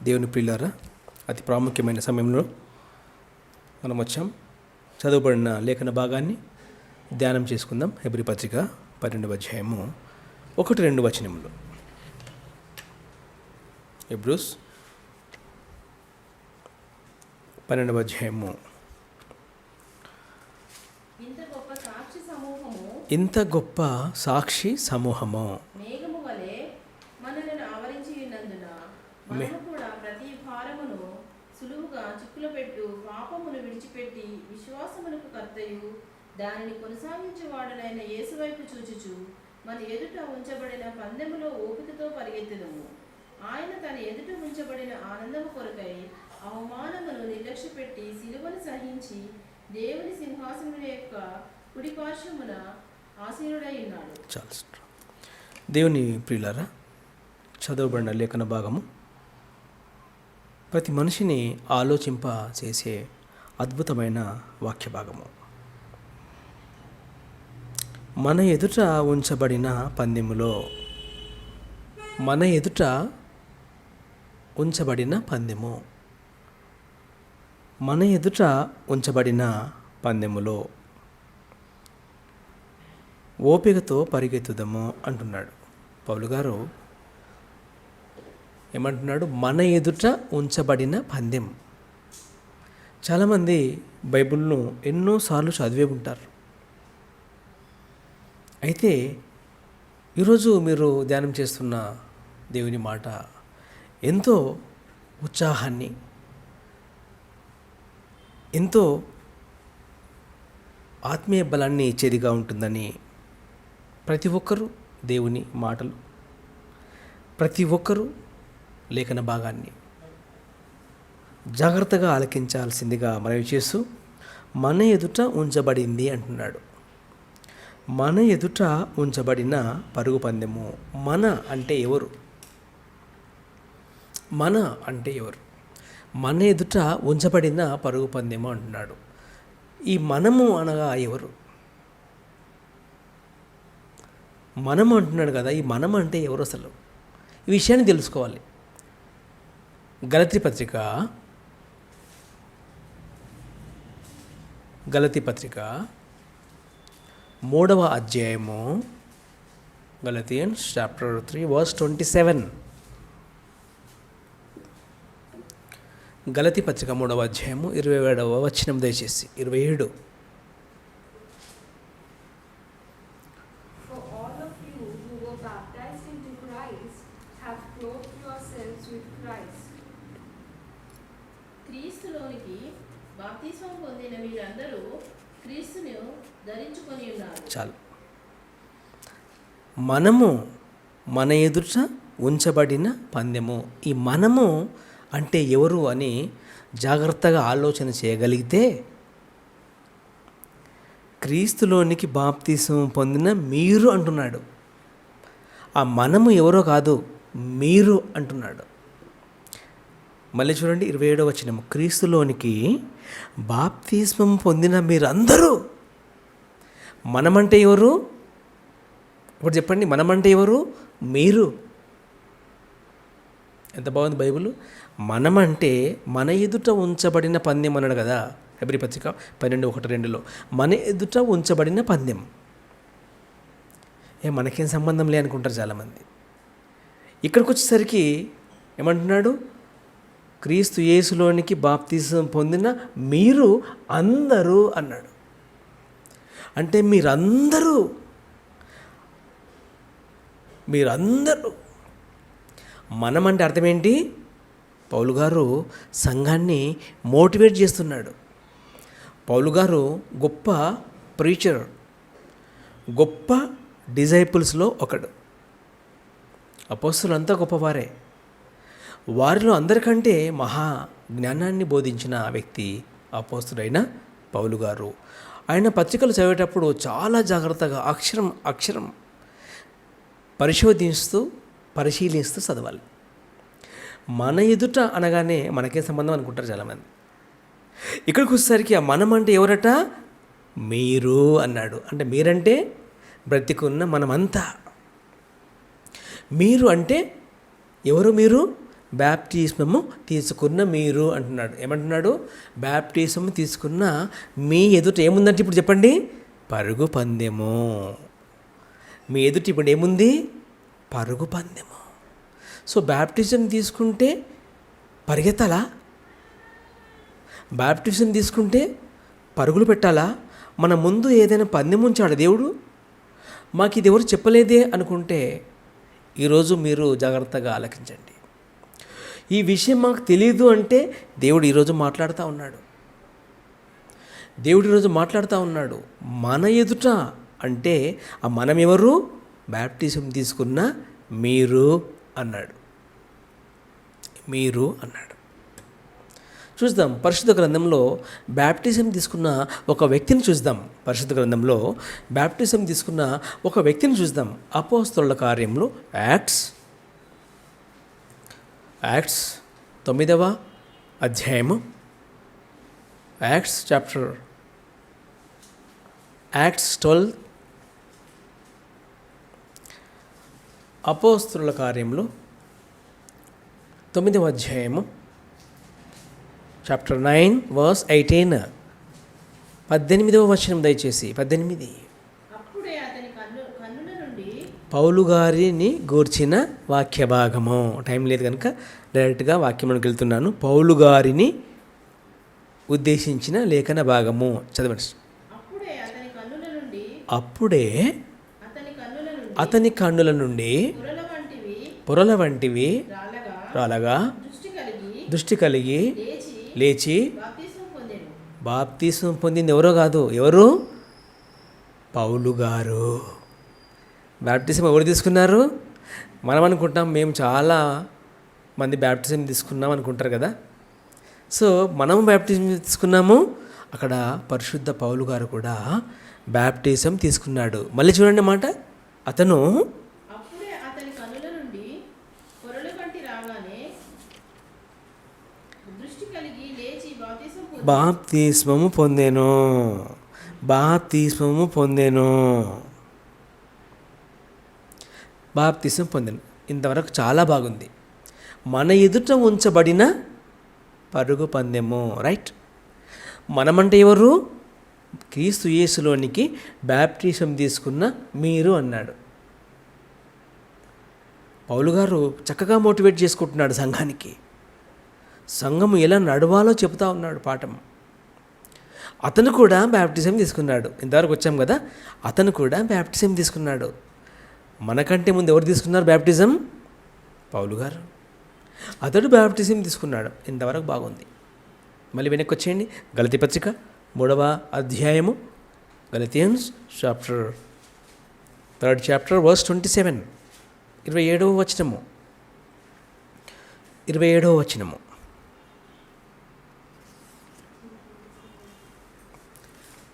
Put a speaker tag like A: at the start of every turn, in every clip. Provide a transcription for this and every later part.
A: దేవుని ప్రియులారా, అతి ప్రాముఖ్యమైన సమయంలో మనం వచ్చాం. చదువుబడిన లేఖన భాగాన్ని ధ్యానం చేసుకుందాం. హెబ్రీ పత్రిక 12వ అధ్యాయము 1-2 వచనములు. హెబ్రూస్ 12వ అధ్యాయము. ఇంత గొప్ప సాక్షి సమూహము
B: మేఘము వలె మనలను ఆవరించి ఉన్నందున మనము కూడా ప్రతి భారమును సులువుగా చిక్కులపెట్టు పాపమును విడిచిపెట్టి విశ్వాసమునకు కర్తయు దానిని కొనసాగించువాడనైన యేసు వైపు చూచుచు మన ఎదుట ఉంచబడిన పందెములో ఓపికతో పరిగెత్తెదము. ఆయన తన ఎదుట ఉంచబడిన ఆనందము కొరకై అవమానమును నిర్లక్ష్యపెట్టి సిలువను సహించి దేవుని సింహాసనం యొక్క కుడి పార్శ్వమున ఆసీనుడై ఉన్నాడు.
A: దేవుని ప్రియులారా, చదవబడిన లేఖన భాగము ప్రతి మనిషిని ఆలోచింప చేసే అద్భుతమైన వాక్య భాగము. మన ఎదుట ఉంచబడిన పందెములో, మన ఎదుట ఉంచబడిన పందెము, మన ఎదుట ఉంచబడిన పందెములో ఓపికతో పరిగెత్తుదము అంటున్నాడు పౌలు గారు. ఏమంటున్నాడు? మన ఎదుట ఉంచబడిన పందెం. చాలామంది బైబిల్ను ఎన్నోసార్లు చదివే ఉంటారు. అయితే ఈరోజు మీరు ధ్యానం చేస్తున్న దేవుని మాట ఎంతో ఉత్సాహాన్ని, ఎంతో ఆత్మీయ బలాన్ని ఇచ్చేదిగా ఉంటుందని ప్రతి ఒక్కరూ దేవుని మాటలు, ప్రతి ఒక్కరూ లేఖన భాగాన్ని జాగ్రత్తగా ఆలకించాల్సిందిగా మనవి చేస్తూ, మన ఎదుట ఉంచబడింది అంటున్నాడు. మన ఎదుట ఉంచబడిన పరుగు పందెము. మన అంటే ఎవరు? మన అంటే ఎవరు? మన ఎదుట ఉంచబడిన పరుగు పందెము అంటున్నాడు. ఈ మనము అనగా ఎవరు? మనము అంటున్నాడు కదా, ఈ మనము అంటే ఎవరు అసలు? ఈ విషయాన్ని తెలుసుకోవాలి. గలతీ పత్రిక 3వ అధ్యాయము, గలతియన్స్ చాప్టర్ 3 వర్స్ 27. గలతీ పత్రిక 3వ అధ్యాయము 27వ వచనం, దయచేసి 27.
B: క్రీస్తులోనికి బాప్తిస్మం పొందిన మీరందరూ క్రీస్తును ధరించుకొని ఉన్నారు.
A: చాలు. మనము మన ఎదుట ఉంచబడిన పందెము. ఈ మనము అంటే ఎవరు అని జాగ్రత్తగా ఆలోచన చేయగలిగితే, క్రీస్తులోనికి బాప్తిస్మం పొందిన మీరు అంటున్నాడు. ఆ మనము ఎవరో కాదు, మీరు అంటున్నాడు. మళ్ళీ చూడండి 27వ వచనము. క్రీస్తులోనికి బాప్తిస్మం పొందిన మీరందరూ. మనమంటే ఎవరు? ఇప్పుడు చెప్పండి, మనమంటే ఎవరు? మీరు. ఎంత బాగుంది బైబిల్. మనమంటే మన ఎదుట ఉంచబడిన పందెం అన్నాడు కదా హెబ్రీ పత్రిక 12:1-2లో. మన ఎదుట ఉంచబడిన పందెం. మనకేం సంబంధం లే అనుకుంటారు చాలామంది. ఇక్కడికి వచ్చేసరికి ఏమంటున్నాడు? క్రీస్తు యేసులోనికి బాప్తిజం పొందిన మీరు అందరూ అన్నాడు. అంటే మీరందరూ మనమంటే అర్థం ఏంటి? పౌలు గారు సంఘాన్ని మోటివేట్ చేస్తున్నాడు. పౌలు గారు గొప్ప ప్రీచర్, గొప్ప డిజైపుల్స్లో ఒకడు. అపోస్తలులంతా గొప్పవారే. వారిలో అందరికంటే మహా జ్ఞానాన్ని బోధించిన వ్యక్తి అపోస్తలుడైన పౌలు గారు. ఆయన పత్రికలు చదివేటప్పుడు చాలా జాగ్రత్తగా అక్షరం పరిశీలిస్తూ చదవాలి. మన ఎదుట అనగానే మనకే సంబంధం అనుకుంటారు చాలామంది. ఇక్కడికి వచ్చేసరికి ఆ మనం అంటే ఎవరట? మీరు అన్నాడు. అంటే మీరంటే బ్రతికున్న మనమంతా. మీరు అంటే ఎవరు? మీరు బ్యాప్టిజము తీసుకున్న మీరు అంటున్నాడు. ఏమంటున్నాడు? బ్యాప్టిజం తీసుకున్న మీ ఎదుట ఏముందంటే ఇప్పుడు చెప్పండి, పరుగు పందెము. మీ ఎదుట ఇప్పుడు ఏముంది? పరుగు పందెము. సో బ్యాప్టిజం తీసుకుంటే పరిగెత్తాలా? బ్యాప్టిజం తీసుకుంటే పరుగులు పెట్టాలా? మన ముందు ఏదైనా పందెం ఉంచాడు దేవుడు? మాకు ఇది ఎవరు చెప్పలేదే అనుకుంటే ఈరోజు మీరు జాగ్రత్తగా ఆలకించండి. ఈ విషయం మాకు తెలియదు అంటే దేవుడు ఈరోజు మాట్లాడుతూ ఉన్నాడు. దేవుడు ఈరోజు మాట్లాడుతూ ఉన్నాడు మన ఎదుట. అంటే ఆ మనం ఎవరు? బ్యాప్టిజం తీసుకున్న మీరు అన్నాడు. మీరు అన్నాడు. చూద్దాం పరిశుద్ధ గ్రంథంలో బ్యాప్టిజం తీసుకున్న ఒక వ్యక్తిని చూద్దాం. పరిశుద్ధ గ్రంథంలో బ్యాప్టిజం తీసుకున్న ఒక వ్యక్తిని చూద్దాం. అపోస్తలుల కార్యములు యాక్ట్స్ 9వ అధ్యాయము, యాక్ట్స్ 12. అపోస్తలుల కార్యములు 9వ అధ్యాయము చాప్టర్ 9 వర్స్ 18. 18వ వచనం దయచేసి. 18.
B: అప్పుడే అతని కన్నుల నుండి
A: పౌలు గారిని గూర్చిన వాక్య భాగము. టైం లేదు కనుక డైరెక్ట్గా వాక్యంలోకి వెళ్తున్నాను. పౌలు గారిని ఉద్దేశించిన లేఖన భాగము చదవండి.
B: అప్పుడే
A: అప్పుడే అతని కన్నుల నుండి పొరల వంటివి రాలగా దృష్టి కలిగి లేచి బాప్తిస్మం పొందింది ఎవరో కాదు. ఎవరు? పౌలు గారు. బాప్టిజం ఎవరు తీసుకున్నారు? మనం అనుకుంటాం మేము చాలా మంది బ్యాప్టిజం తీసుకున్నాం అనుకుంటారు కదా. సో మనము బ్యాప్టిజం తీసుకున్నాము. అక్కడ పరిశుద్ధ పౌలు గారు కూడా బ్యాప్టిజం తీసుకున్నాడు. మళ్ళీ చూడండి మాట. అతను
B: అప్పుడే అతని కన్నుల నుండి పొరల వంటి రాగానే దృష్టి కలిగి లేచి
A: బాప్తిస్మము పొందెను. బాప్తిస్మము పొందెను. ఇంతవరకు చాలా బాగుంది. మన ఎదుట ఉంచబడిన పరుగు పందెము. రైట్. మనమంటే ఎవరు? క్రీస్తు యేసులోనికి బ్యాప్టిజం తీసుకున్న మీరు అన్నాడు. పౌలు గారు చక్కగా మోటివేట్ చేసుకుంటున్నాడు సంఘానికి. సంఘము ఎలా నడవాలో చెబుతా ఉన్నాడు పాఠం. అతను కూడా బ్యాప్టిజం తీసుకున్నాడు. ఇంతవరకు వచ్చాం కదా. అతను కూడా బ్యాప్టిజం తీసుకున్నాడు. మనకంటే ముందు ఎవరు తీసుకున్నారు బ్యాప్టిజం? పౌలు గారు. అతడు బ్యాప్టిజం తీసుకున్నాడు. ఇంతవరకు బాగుంది. మళ్ళీ వెనక్కి వచ్చేయండి. గలతీ పత్రిక 3వ అధ్యాయము, గలతియన్స్ చాప్టర్ 3 వర్స్ 27. 27వ వచనము.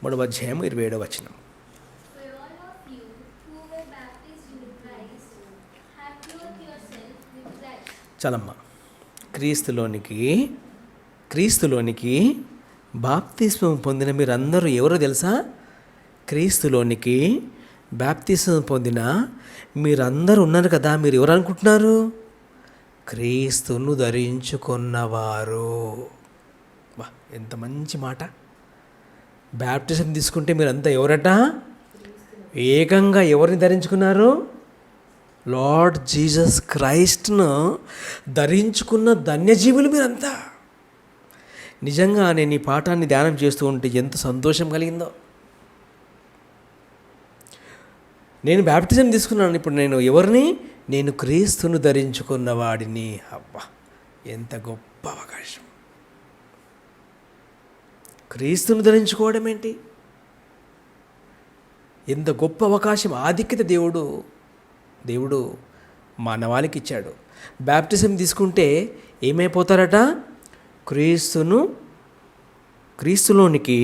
A: 3వ అధ్యాయము 27వ వచనం. చలమ్మ. క్రీస్తులోనికి బాప్తిస్మం పొందిన మీరందరూ ఎవరో తెలుసా? క్రీస్తులోనికి బాప్తిస్మం పొందిన మీరందరూ ఉన్నారు కదా. మీరు ఎవరు అనుకుంటున్నారు? క్రీస్తును ధరించుకున్నవారు. వా, ఎంత మంచి మాట. బాప్టిజం తీసుకుంటే మీరంతా ఎవరట? ఏకంగా ఎవరిని ధరించుకున్నారు? లార్డ్ జీసస్ క్రైస్ట్ను ధరించుకున్న ధన్యజీవులు మీరంతా. నిజంగా నేను ఈ పాఠాన్ని ధ్యానం చేస్తూ ఉంటే ఎంత సంతోషం కలిగిందో. నేను బ్యాప్టిజం తీసుకున్నాను. ఇప్పుడు నేను ఎవరిని? నేను క్రీస్తును ధరించుకున్న వాడిని. అబ్బా, ఎంత గొప్ప అవకాశం. క్రీస్తును ధరించుకోవడం ఏంటి? ఎంత గొప్ప అవకాశం. ఆధిక్యత దేవుడు మానవాళికి ఇచ్చాడు. బ్యాప్టిజం తీసుకుంటే ఏమైపోతారట? క్రీస్తులోనికి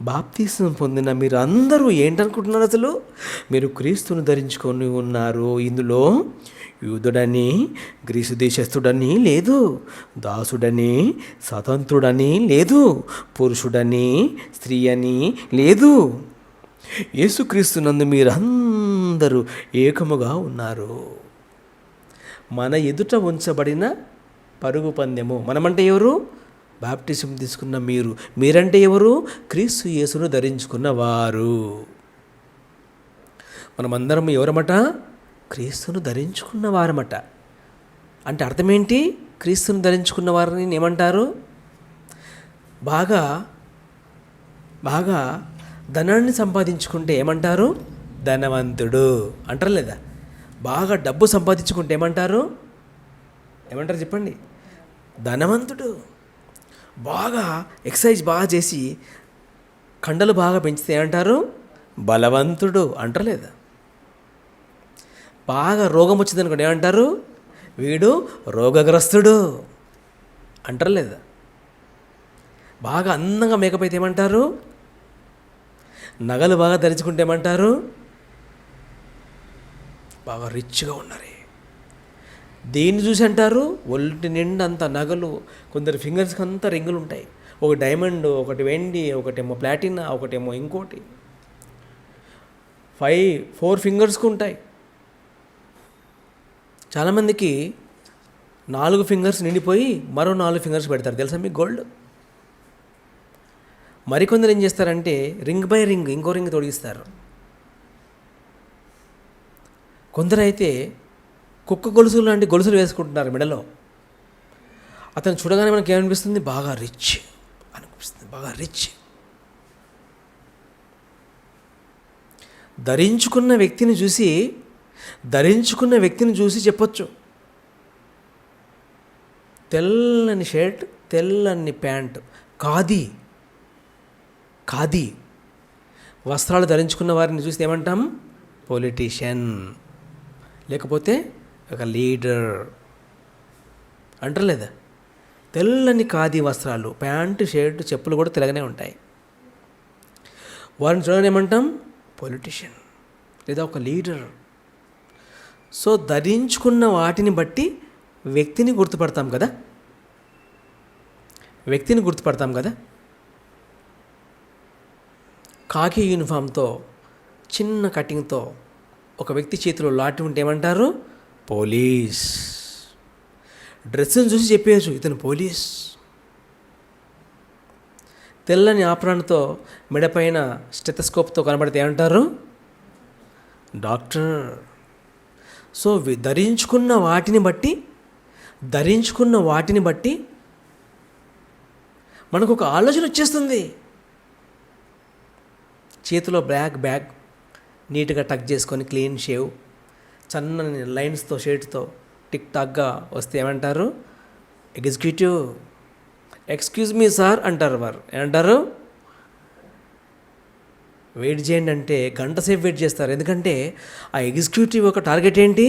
A: బాప్తిస్మం పొందిన మీరు అందరూ ఏంటనుకుంటున్నారు? అసలు మీరు క్రీస్తును ధరించుకొని ఉన్నారు. ఇందులో యూదుడని గ్రీసు దేశస్థుడని లేదు, దాసుడని స్వతంత్రుడని లేదు, పురుషుడని స్త్రీ అని లేదు. యేసుక్రీస్తునందు మీరందరూ ఏకముగా ఉన్నారు. మన ఎదుట ఉంచబడిన పరుగు పందెము. మనమంటే ఎవరు? బాప్టిజం తీసుకున్న మీరు. మీరంటే ఎవరు? క్రీస్తు యేసును ధరించుకున్న వారు. మనమందరం ఎవరమట? క్రీస్తును ధరించుకున్న వారమట. అంటే అర్థం ఏంటి? క్రీస్తును ధరించుకున్న వారిని ఏమంటారు? బాగా ధనాన్ని సంపాదించుకుంటే ఏమంటారు? ధనవంతుడు అంటారు లేదా? బాగా డబ్బు సంపాదించుకుంటే ఏమంటారు చెప్పండి? ధనవంతుడు. బాగా ఎక్సర్సైజ్ బాగా చేసి కండలు బాగా పెంచితే ఏమంటారు? బలవంతుడు అంటారు లేదా? బాగా రోగం వచ్చిందనుకోండి ఏమంటారు? వీడు రోగగ్రస్తుడు అంటారు లేదా? బాగా అందంగా మేకప్ అయితే ఏమంటారు? నగలు బాగా ధరించుకుంటే ఏమంటారు? బాగా రిచ్గా ఉన్నారే. దేన్ని చూసి అంటారు? ఒంటి నిండా అంత నగలు, కొందరు ఫింగర్స్కి అంతా రింగులు ఉంటాయి. ఒక డైమండ్, ఒకటి వెండి, ఒకటేమో ప్లాటినా, ఒకటేమో ఇంకోటి. 4 ఫింగర్స్కి ఉంటాయి. చాలామందికి 4 ఫింగర్స్ నిండిపోయి మరో 4 ఫింగర్స్ పెడతారు, తెలుసా మీకు? గోల్డ్. మరికొందరు ఏం చేస్తారంటే రింగ్ బై రింగ్ ఇంకో రింగ్ తొడిగిస్తారు. కొందరైతే కుక్క గొలుసులు లాంటి గొలుసులు వేసుకుంటున్నారు మెడలో. అతను చూడగానే మనకి ఏమనిపిస్తుంది? బాగా రిచ్ అనిపిస్తుంది, బాగా రిచ్. ధరించుకున్న వ్యక్తిని చూసి చెప్పొచ్చు. తెల్లని షర్ట్, తెల్లని ప్యాంట్, ఖాదీ వస్త్రాలు ధరించుకున్న వారిని చూసి ఏమంటాం? పొలిటీషియన్, లేకపోతే ఒక లీడర్ అంటారు లేదా? తెల్లని ఖాదీ వస్త్రాలు, ప్యాంటు, షర్టు, చెప్పులు కూడా తెల్లగానే ఉంటాయి. వారిని చూడగానే ఏమంటాం? పొలిటీషియన్ లేదా ఒక లీడర్. సో ధరించుకున్న వాటిని బట్టి వ్యక్తిని గుర్తుపడతాం కదా. కాకి యూనిఫామ్తో, చిన్న కటింగ్తో ఒక వ్యక్తి చేతిలో లాఠీ ఉంటే ఏమంటారు? పోలీస్. డ్రెస్సును చూసి చెప్పేయచ్చు ఇతను పోలీస్. తెల్లని ఆపరణతో మెడపైన స్టెథోస్కోప్తో కనబడితే ఏమంటారు? డాక్టర్. సో ధరించుకున్న వాటిని బట్టి మనకు ఒక ఆలోచన వచ్చేస్తుంది. చేతిలో బ్యాగ్ నీట్గా టక్ చేసుకొని, క్లీన్ షేవ్, సన్నని లైన్స్తో, షర్ట్తో టిక్ టాక్గా వస్తే ఏమంటారు? ఎగ్జిక్యూటివ్. ఎక్స్క్యూజ్ మీ సార్ అంటారు. వారు ఏమంటారు? వెయిట్ చేయండి అంటే గంట సేపు వెయిట్ చేస్తారు. ఎందుకంటే ఆ ఎగ్జిక్యూటివ్ ఒక టార్గెట్ ఏంటి?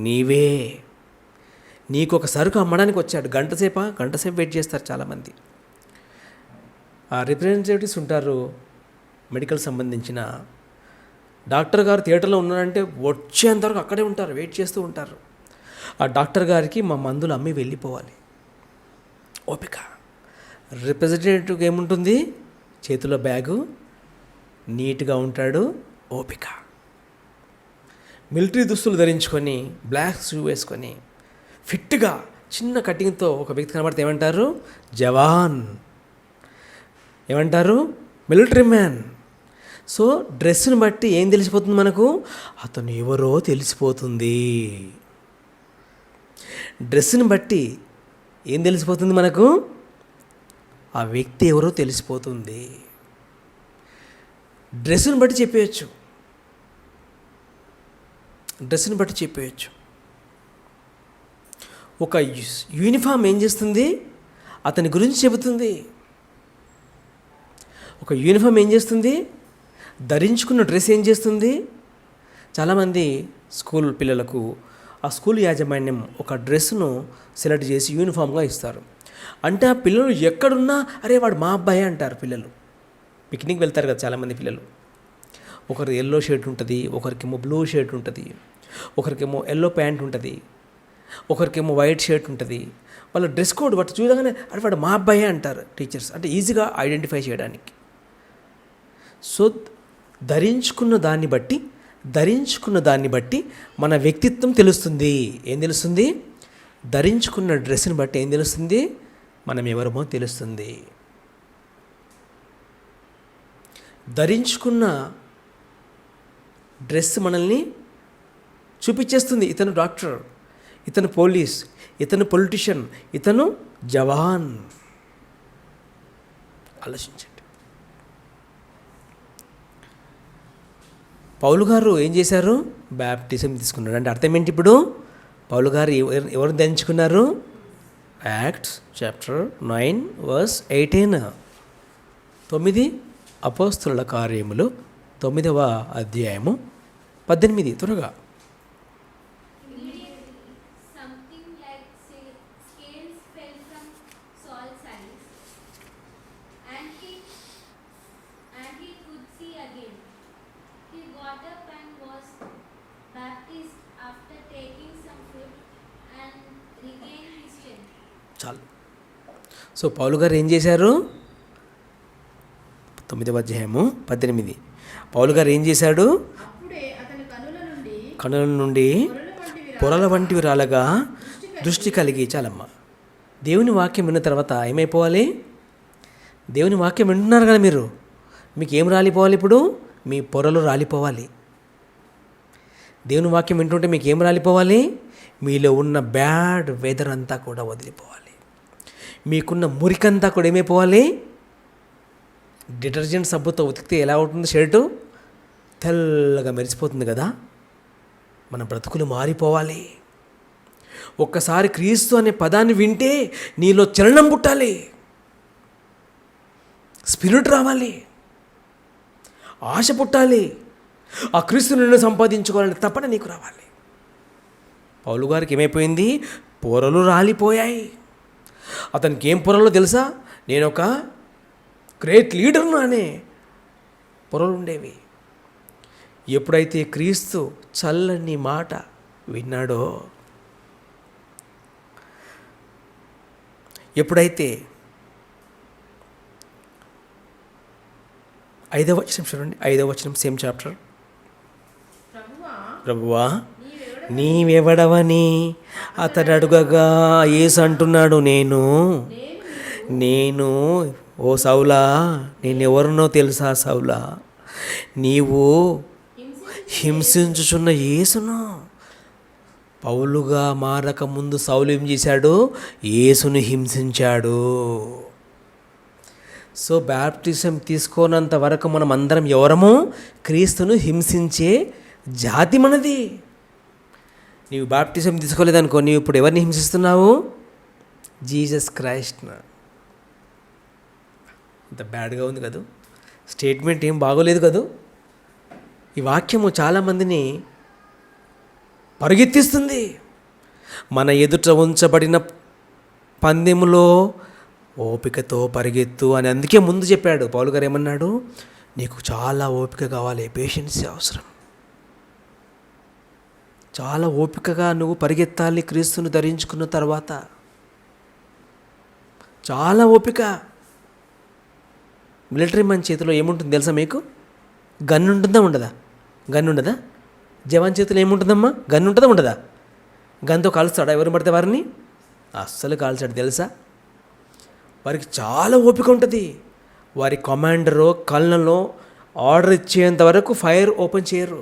A: నీవే. నీకు ఒక సరుకు అమ్మడానికి వచ్చాడు. గంట సేపు వెయిట్ చేస్తారు చాలామంది. ఆ రిప్రజెంటేటివ్స్ ఉంటారు, మెడికల్ సంబంధించిన. డాక్టర్ గారు థియేటర్లో ఉన్నారంటే వచ్చేంతవరకు అక్కడే ఉంటారు, వెయిట్ చేస్తూ ఉంటారు. ఆ డాక్టర్ గారికి మా మందులు అమ్మి వెళ్ళిపోవాలి, ఓపిక. రిప్రజెంటేటివ్కి ఏముంటుంది? చేతిలో బ్యాగు, నీట్గా ఉంటాడు, ఓపిక. మిలిటరీ దుస్తులు ధరించుకొని, బ్లాక్ షూ వేసుకొని, ఫిట్గా చిన్న కటింగ్తో ఒక వ్యక్తి కనబడితే ఏమంటారు? జవాన్. ఏమంటారు? Military man. సో డ్రెస్సును బట్టి ఏం తెలిసిపోతుంది మనకు? అతను ఎవరో తెలిసిపోతుంది. డ్రెస్సును బట్టి ఏం తెలిసిపోతుంది మనకు? ఆ వ్యక్తి ఎవరో తెలిసిపోతుంది. డ్రెస్సును బట్టి చెప్పేయచ్చు. ఒక యూనిఫామ్ ఏం చేస్తుంది? అతని గురించి చెబుతుంది. ఒక యూనిఫామ్ ఏం చేస్తుంది? ధరించుకున్న డ్రెస్ ఏం చేస్తుంది? చాలామంది స్కూల్ పిల్లలకు ఆ స్కూల్ యాజమాన్యం ఒక డ్రెస్సును సెలెక్ట్ చేసి యూనిఫామ్గా ఇస్తారు. అంటే ఆ పిల్లలు ఎక్కడున్నా అరే వాడు మా అబ్బాయి అంటారు. పిల్లలు పిక్నిక్ వెళ్తారు కదా చాలామంది పిల్లలు. ఒకరు ఎల్లో షర్ట్ ఉంటుంది, ఒకరికేమో బ్లూ షర్ట్ ఉంటుంది, ఒకరికేమో ఎల్లో ప్యాంట్ ఉంటుంది, ఒకరికేమో వైట్ షర్ట్ ఉంటుంది. వాళ్ళ డ్రెస్ కోడ్ వాటి చూడగానే అరే వాడు మా అబ్బాయి అంటారు టీచర్స్, అంటే ఈజీగా ఐడెంటిఫై చేయడానికి. సో ధరించుకున్న దాన్ని బట్టి మన వ్యక్తిత్వం తెలుస్తుంది. ఏం తెలుస్తుంది? ధరించుకున్న డ్రెస్ని బట్టి ఏం తెలుస్తుంది? మనం ఎవరమో తెలుస్తుంది. ధరించుకున్న డ్రెస్ మనల్ని చూపించేస్తుంది. ఇతను డాక్టర్, ఇతను పోలీస్, ఇతను పొలిటీషియన్, ఇతను జవాన్. ఆలోచించండి. పౌలు గారు ఏం చేశారు? బ్యాప్టిజం తీసుకున్నాడు. అంటే అర్థం ఏంటి? ఇప్పుడు పౌలు గారు ఎవరు ధరించుకున్నారు? Acts chapter 9 verse 18. 9 అపోస్తుల కార్యములు 9వ అధ్యాయము 18. త్వరగా.
C: Something like scales fell from Saul's eyes, and he could see again. He got up and was baptized after taking some food and regained his strength.
A: చాలు. సో పౌలు గారు ఏం చేశారు? 9వ అధ్యాయము 18. పౌలు గారు ఏం చేశాడు?
B: అప్పుడే అతని కనుల
A: నుండి పొరల వంటివి రాలగా
B: దృష్టి
A: దృష్టి కలిగి. చాలమ్మా. దేవుని వాక్యం విన్న తర్వాత ఏమైపోవాలి? దేవుని వాక్యం వింటున్నారు కదా మీరు, మీకు ఏం రాలిపోవాలి? ఇప్పుడు మీ పొరలు రాలిపోవాలి. దేవుని వాక్యం వింటుంటే మీకు ఏం రాలిపోవాలి? మీలో ఉన్న బ్యాడ్ వెదర్ అంతా కూడా వదిలిపోవాలి. మీకున్న మురికంతా కూడా ఏమైపోవాలి? డిటర్జెంట్ సబ్బుతో ఉతికితే ఎలా ఉంటుంది షర్టు? తెల్లగా మెరిసిపోతుంది కదా. మన బ్రతుకులు మారిపోవాలి. ఒక్కసారి క్రీస్తు అనే పదాన్ని వింటే నీలో చలనం పుట్టాలి, స్పిరిట్ రావాలి, ఆశ పుట్టాలి. ఆ క్రీస్తు నిన్ను సంపాదించుకోవాలని తప్పన నీకు రావాలి. పౌలు గారికి ఏమైపోయింది? పొరలు రాలిపోయాయి. అతనికి ఏం పొరలో తెలుసా? నేను ఒక గ్రేట్ లీడర్ను అనే పొరలు ఉండేవి. ఎప్పుడైతే క్రీస్తు చల్లని మాట విన్నాడో, ఎప్పుడైతే 5వ వచనం చూడండి, 5వ వచనం సేమ్ చాప్టర్. ప్రభువా నీవెవడవని అతడు అడుగగా యేసు అంటున్నాడు, నేను ఓ సౌలా, నేనెవరినో తెలుసా సౌలా? నీవు హింసించుచున్న యేసును. పౌలుగా మారక ముందు సౌలు ఏం చేశాడు? యేసును హింసించాడు. సో బ్యాప్టిజం తీసుకోనంత వరకు మనం అందరం ఎవరమో క్రీస్తును హింసించే జాతి మనది. నీవు బాప్టిజం తీసుకోలేదనుకో, నీవు ఇప్పుడు ఎవరిని హింసిస్తున్నావు? జీసస్ క్రైస్ట్ను. ఇంత బ్యాడ్గా ఉంది కదా, స్టేట్మెంట్ ఏం బాగోలేదు కదా. ఈ వాక్యము చాలామందిని పరుగెత్తిస్తుంది. మన ఎదుట ఉంచబడిన పందెములో ఓపికతో పరిగెత్తు అని అందుకే ముందు చెప్పాడు. పౌలు గారు ఏమన్నాడు? నీకు చాలా ఓపిక కావాలి, పేషెన్సీ అవసరం. చాలా ఓపికగా నువ్వు పరిగెత్తాలి క్రీస్తును ధరించుకున్న తర్వాత. చాలా ఓపిక. మిలిటరీ మన చేతిలో ఏముంటుంది తెలుసా మీకు? గన్ ఉంటుందా ఉండదా? గన్ ఉండదా? జవాన్ చేతిలో ఏముంటుందమ్మా? గన్ ఉంటుందా ఉండదా? గన్తో కాలుస్తాడా ఎవరు పడితే వారిని? అస్సలు కాల్చాడు తెలుసా. వారికి చాలా ఓపిక ఉంటుంది. వారి కమాండరో కళ్ళలో ఆర్డర్ ఇచ్చేంత వరకు ఫైర్ ఓపెన్ చేయరు.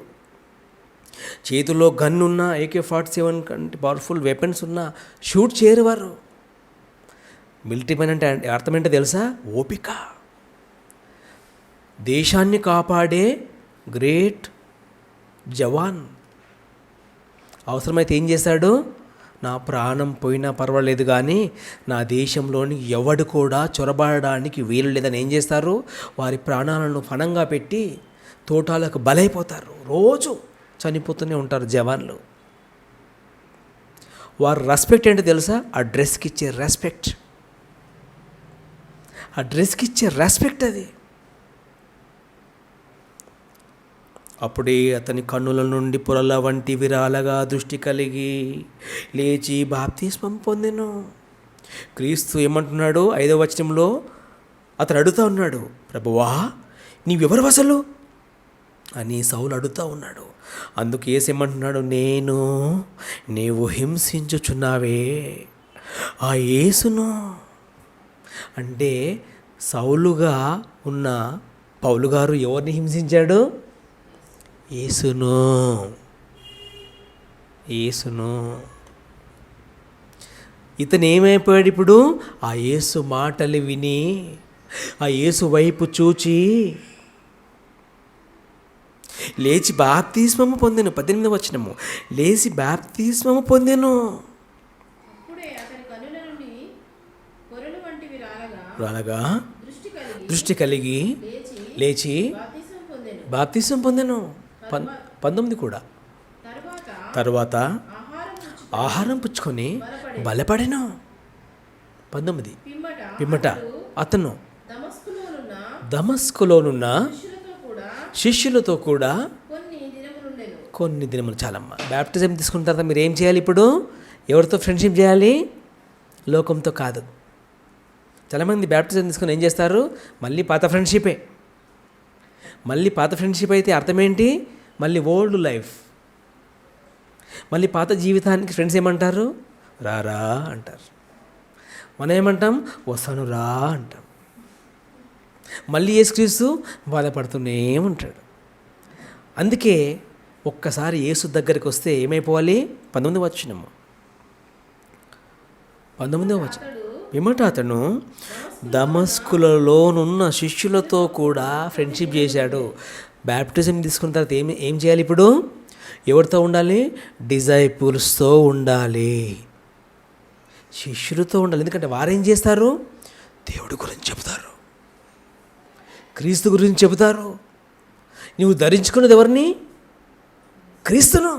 A: చేతుల్లో గన్ ఉన్నా, AK-47 కంటే పవర్ఫుల్ వెపన్స్ ఉన్నా షూట్ చేయరు వారు. మిలిటరీ పని అంటే అర్థం ఏంటో తెలుసా? ఓపిక. దేశాన్ని కాపాడే గ్రేట్ జవాన్. అవసరమైతే ఏం చేశాడు? నా ప్రాణం పోయినా పర్వాలేదు కానీ నా దేశంలోని ఎవడు కూడా చొరబడడానికి వీలు లేదని ఏం చేస్తారు? వారి ప్రాణాలను ఫణంగా పెట్టి తోటాలకు బలైపోతారు. రోజు చనిపోతూనే ఉంటారు జవాన్లు. వారు రెస్పెక్ట్ ఏంటో తెలుసా? ఆ డ్రెస్కి ఇచ్చే రెస్పెక్ట్. ఆ డ్రెస్కి ఇచ్చే రెస్పెక్ట్ అది. అప్పుడే అతని కన్నుల నుండి పొరల వంటి విరాలగా దృష్టి కలిగి లేచి బాప్తిస్మం పొందెను. క్రీస్తు ఏమంటున్నాడు? 5వ వచనంలో అతను అడుగుతా ఉన్నాడు, ప్రభువా నీవెవరు అసలు? అని సౌలు అడుగుతూ ఉన్నాడు. అందుకు యేసు ఏమంటున్నాడు, నీవు హింసించుచున్నావే ఆ యేసును. అంటే సౌలుగా ఉన్న పౌలు గారు ఎవరిని హింసించాడు? యేసును. ఇతను ఏమైపోయాడు ఇప్పుడు? ఆ యేసు మాటలు విని, ఆ యేసు వైపు చూచి లేచి బాప్తిస్మము పొందెను. 18వ వచనము, లేచి బాప్తిస్మము పొందెను.
B: అప్పుడే అతని కన్నుల నుండి పొరలు వంటివి
A: రాలగా
B: దృష్టి కలిగి
A: లేచి
B: బాప్తిసం పొందెను.
A: బాప్తిసం పొందెను. 19 కూడా. తరువాత ఆహారం పుచ్చుకొని బలపడెను. 19 పిమ్మట అతను దమస్కులోనున్న శిష్యులతో కూడా కొన్ని దినములు. చాలమ్మ. బ్యాప్టిజం తీసుకున్న తర్వాత మీరు ఏం చేయాలి ఇప్పుడు? ఎవరితో ఫ్రెండ్షిప్ చేయాలి? లోకంతో కాదు. చాలామంది బ్యాప్టిజం తీసుకొని ఏం చేస్తారు? మళ్ళీ పాత ఫ్రెండ్షిపే. మళ్ళీ పాత ఫ్రెండ్షిప్ అయితే అర్థం ఏంటి? మళ్ళీ ఓల్డ్ లైఫ్, మళ్ళీ పాత జీవితానికి ఫ్రెండ్స్ ఏమంటారు? రారా అంటారు. మనం ఏమంటాం? వస్తాను రా అంటాం. మళ్ళీ యేసుక్రీస్తు బాధపడుతూనే ఉంటాడు. అందుకే ఒక్కసారి యేసు దగ్గరికి వస్తే ఏమైపోవాలి? 19వ వచనము, 19వ వచనం, పిమ్మట అతను దమస్కులలోనున్న శిష్యులతో కూడా ఫ్రెండ్షిప్ చేశాడు. బ్యాప్టిజం తీసుకున్న తర్వాత ఏం చేయాలి ఇప్పుడు? ఎవరితో ఉండాలి? డిజైపుల్స్తో ఉండాలి, శిష్యులతో ఉండాలి. ఎందుకంటే వారేం చేస్తారు? దేవుడి గురించి చెబుతారు, క్రీస్తు గురించి చెబుతారు. నువ్వు ధరించుకున్నది ఎవరిని? క్రీస్తును.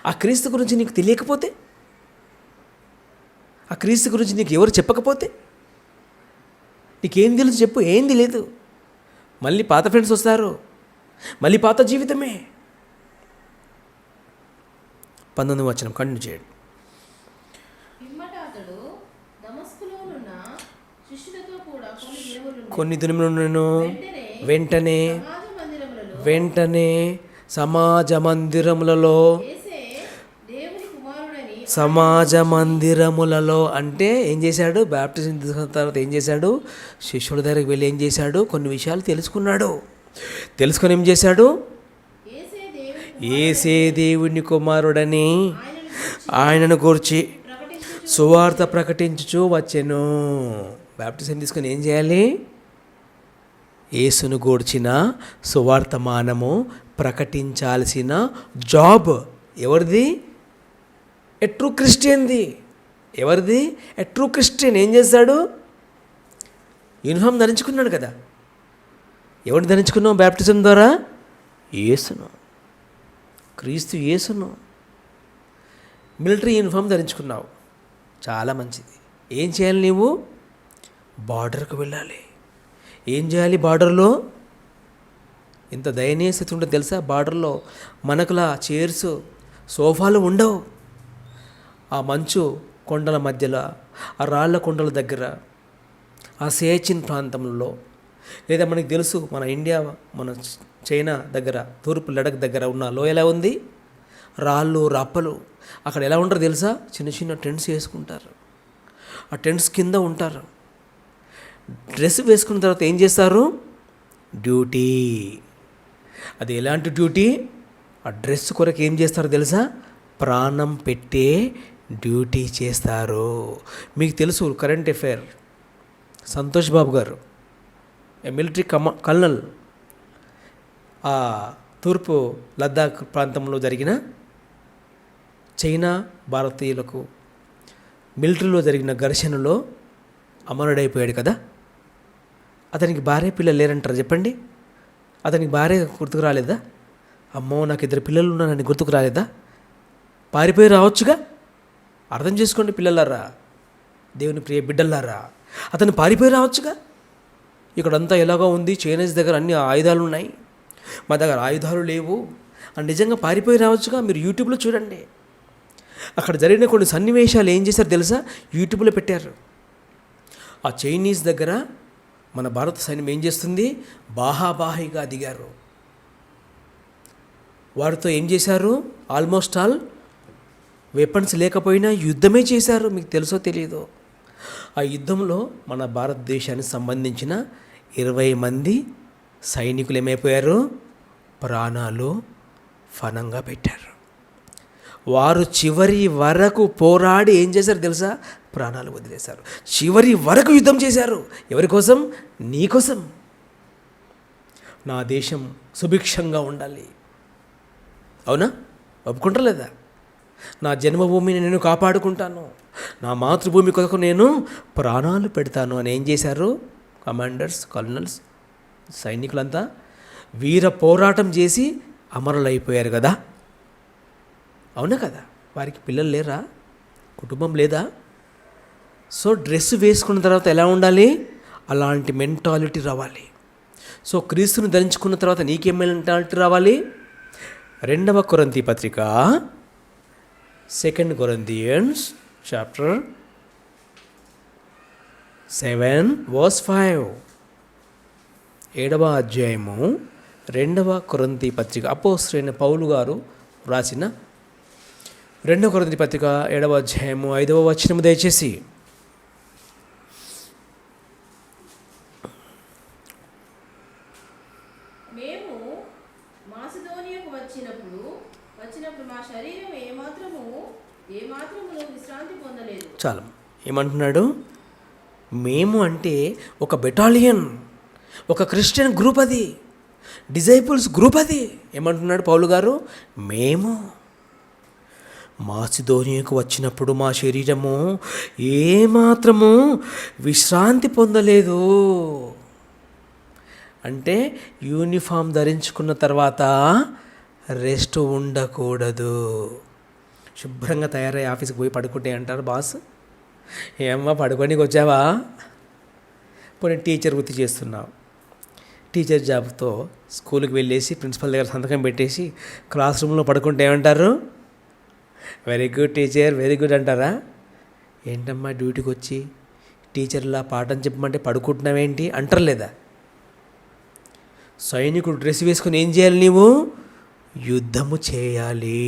A: ఆ క్రీస్తు గురించి నీకు తెలియకపోతే, ఆ క్రీస్తు గురించి నీకు ఎవరు చెప్పకపోతే నీకేం తెలుసు చెప్పు? ఏంది లేదు. మళ్ళీ పాత ఫ్రెండ్స్ వస్తారు, మళ్ళీ పాత జీవితమే. 19వ వచనం కంటిన్యూ చేయండి. కొన్ని దినములను వెంటనే సమాజ మందిరములలో అంటే ఏం చేశాడు? బ్యాప్టిజం తీసుకున్న తర్వాత ఏం చేశాడు? శిష్యుల దగ్గరికి వెళ్ళి ఏం చేశాడు? కొన్ని విషయాలు తెలుసుకొని ఏం చేశాడు? యేసే దేవుని కుమారుడని ఆయనను గూర్చి సువార్త ప్రకటించుచూ వచ్చెను. బ్యాప్టిజం తీసుకొని ఏం చేయాలి? యేసును గూర్చిన సువార్తమానము ప్రకటించాల్సిన జాబ్ ఎవరిది? ఎ ట్రూ క్రిస్టియన్ది. ఎవరిది? A true Christian. ఏం చేశాడు? యూనిఫామ్ ధరించుకున్నాడు కదా. ఎవరిని ధరించుకున్నావు బ్యాప్టిజం ద్వారా? యేసును, క్రీస్తు యేసును. మిలిటరీ యూనిఫామ్ ధరించుకున్నావు, చాలా మంచిది. ఏం చేయాలి? నీవు బార్డర్కు వెళ్ళాలి. ఏం చేయాలి బార్డర్లో? ఇంత దయనీయ స్థితి ఉంటుంది తెలుసా? బార్డర్లో మనకులా చైర్స్, సోఫాలు ఉండవు. ఆ మంచు కొండల మధ్యలో, ఆ రాళ్ళ కొండల దగ్గర, ఆ సియాచిన్ ప్రాంతంలో, లేదా మనకు తెలుసు మన ఇండియా, మన చైనా దగ్గర, తూర్పు లడక్ దగ్గర ఉన్న లోయ ఎలా ఉంది? రాళ్ళు, రప్పలు. అక్కడ ఎలా ఉంటారు తెలుసా? చిన్న చిన్న టెంట్స్ వేసుకుంటారు. ఆ టెంట్స్ కింద ఉంటారు. డ్రెస్ వేసుకున్న తర్వాత ఏం చేస్తారు? డ్యూటీ. అది ఎలాంటి డ్యూటీ? ఆ డ్రెస్ కొరకు ఏం చేస్తారు తెలుసా? ప్రాణం పెట్టే డ్యూటీ చేస్తారు. మీకు తెలుసు కరెంట్ అఫైర్, సంతోష్ బాబు గారు మిలిటరీ కల్నల్, ఆ తూర్పు లద్దాఖ్ ప్రాంతంలో జరిగిన చైనా భారతీయులకు మిలిటరీలో జరిగిన ఘర్షణలో అమరుడైపోయాడు కదా. అతనికి భార్య పిల్లలు లేరంటారు చెప్పండి. అతనికి భార్య గుర్తుకు రాలేదా? అమ్మో నాకు 2 పిల్లలు ఉన్నారని గుర్తుకు రాలేదా? పారిపోయి రావచ్చుగా. అర్థం చేసుకోండి పిల్లలారా, దేవుని ప్రియ బిడ్డలారా, అతను పారిపోయి రావచ్చుగా. ఇక్కడంతా ఎలాగో ఉంది, చైనీస్ దగ్గర అన్ని ఆయుధాలు ఉన్నాయి, మా దగ్గర ఆయుధాలు లేవు అని నిజంగా పారిపోయి రావచ్చుగా. మీరు యూట్యూబ్లో చూడండి. అక్కడ జరిగిన కొన్ని సన్నివేశాలు ఏం చేశారు తెలుసా? యూట్యూబ్లో పెట్టారు. ఆ చైనీస్ దగ్గర మన భారత సైన్యం ఏం చేస్తుంది? బాహాబాహిగా దిగారు. వారితో ఏం చేశారు? ఆల్మోస్ట్ ఆల్ వెపన్స్ లేకపోయినా యుద్ధమే చేశారు. మీకు తెలుసో తెలియదో. ఆ యుద్ధంలో మన భారతదేశానికి సంబంధించిన 20 మంది సైనికులు ఏమైపోయారు? ప్రాణాలు ఫనంగా పెట్టారు. వారు చివరి వరకు పోరాడి ఏం చేశారు తెలుసా? ప్రాణాలు వదిలేశారు. చివరి వరకు యుద్ధం చేశారు. ఎవరి కోసం? నీ కోసం. నా దేశం సుభిక్షంగా ఉండాలి. అవునా? ఒప్పుకుంటారా లేదా? నా జన్మభూమిని నేను కాపాడుకుంటాను, నా మాతృభూమి కొరకు నేను ప్రాణాలు పెడతాను అని ఏం చేశారు? కమాండర్స్, కల్నల్స్, సైనికులంతా వీర పోరాటం చేసి అమరులైపోయారు కదా. అవునా కదా? వారికి పిల్లలు లేరా? కుటుంబం లేదా? సో డ్రెస్ వేసుకున్న తర్వాత ఎలా ఉండాలి? అలాంటి మెంటాలిటీ రావాలి. సో క్రీస్తుని ధరించుకున్న తర్వాత నీకేం మెంటాలిటీ రావాలి? 2 కొరింథీ పత్రిక 2 Corinthians chapter 7 verse 5. 7వ అధ్యాయము 2 కొరింథీ పత్రిక అపోస్తలుడైన పౌలు గారు వ్రాసిన 2 కొరింథీ పత్రిక 7వ అధ్యాయము 5వ వచనము దయచేసి.
B: మేము మాసిదోనియాకు వచ్చినప్పుడు మా శరీరం ఏమాత్రము విశ్రాంతి పొందలేదు.
A: చాలు. ఏమంటున్నాడు? మేము అంటే ఒక బెటాలియన్, ఒక క్రిస్టియన్ గ్రూప్, అది డిజైపుల్స్ గ్రూప్. అది ఏమంటున్నాడు పౌలు గారు? మేము మాసిదోనియాకు వచ్చినప్పుడు మా శరీరము ఏమాత్రము విశ్రాంతి పొందలేదు. అంటే యూనిఫామ్ ధరించుకున్న తర్వాత రెస్ట్ ఉండకూడదు. శుభ్రంగా తయారై ఆఫీస్కి పోయి పడుకుంటే అంటారు బాస్, ఏమ్మా పడుకోనికి వచ్చావా? పోనీ టీచర్ వృత్తి చేస్తున్నావు, టీచర్ జాబ్తో స్కూల్కి వెళ్ళేసి ప్రిన్సిపల్ దగ్గర సంతకం పెట్టేసి క్లాస్ రూమ్లో పడుకుంటే ఏమంటారు? Very good teacher, very good అంటారా? ఏంటమ్మా డ్యూటీకి వచ్చి టీచర్లా పాఠం చెప్పమంటే పడుకుంటున్నావేంటి అంటారు లేదా? సైనికుడు డ్రెస్ వేసుకొని ఏం చేయాలి? నీవు యుద్ధము చేయాలి.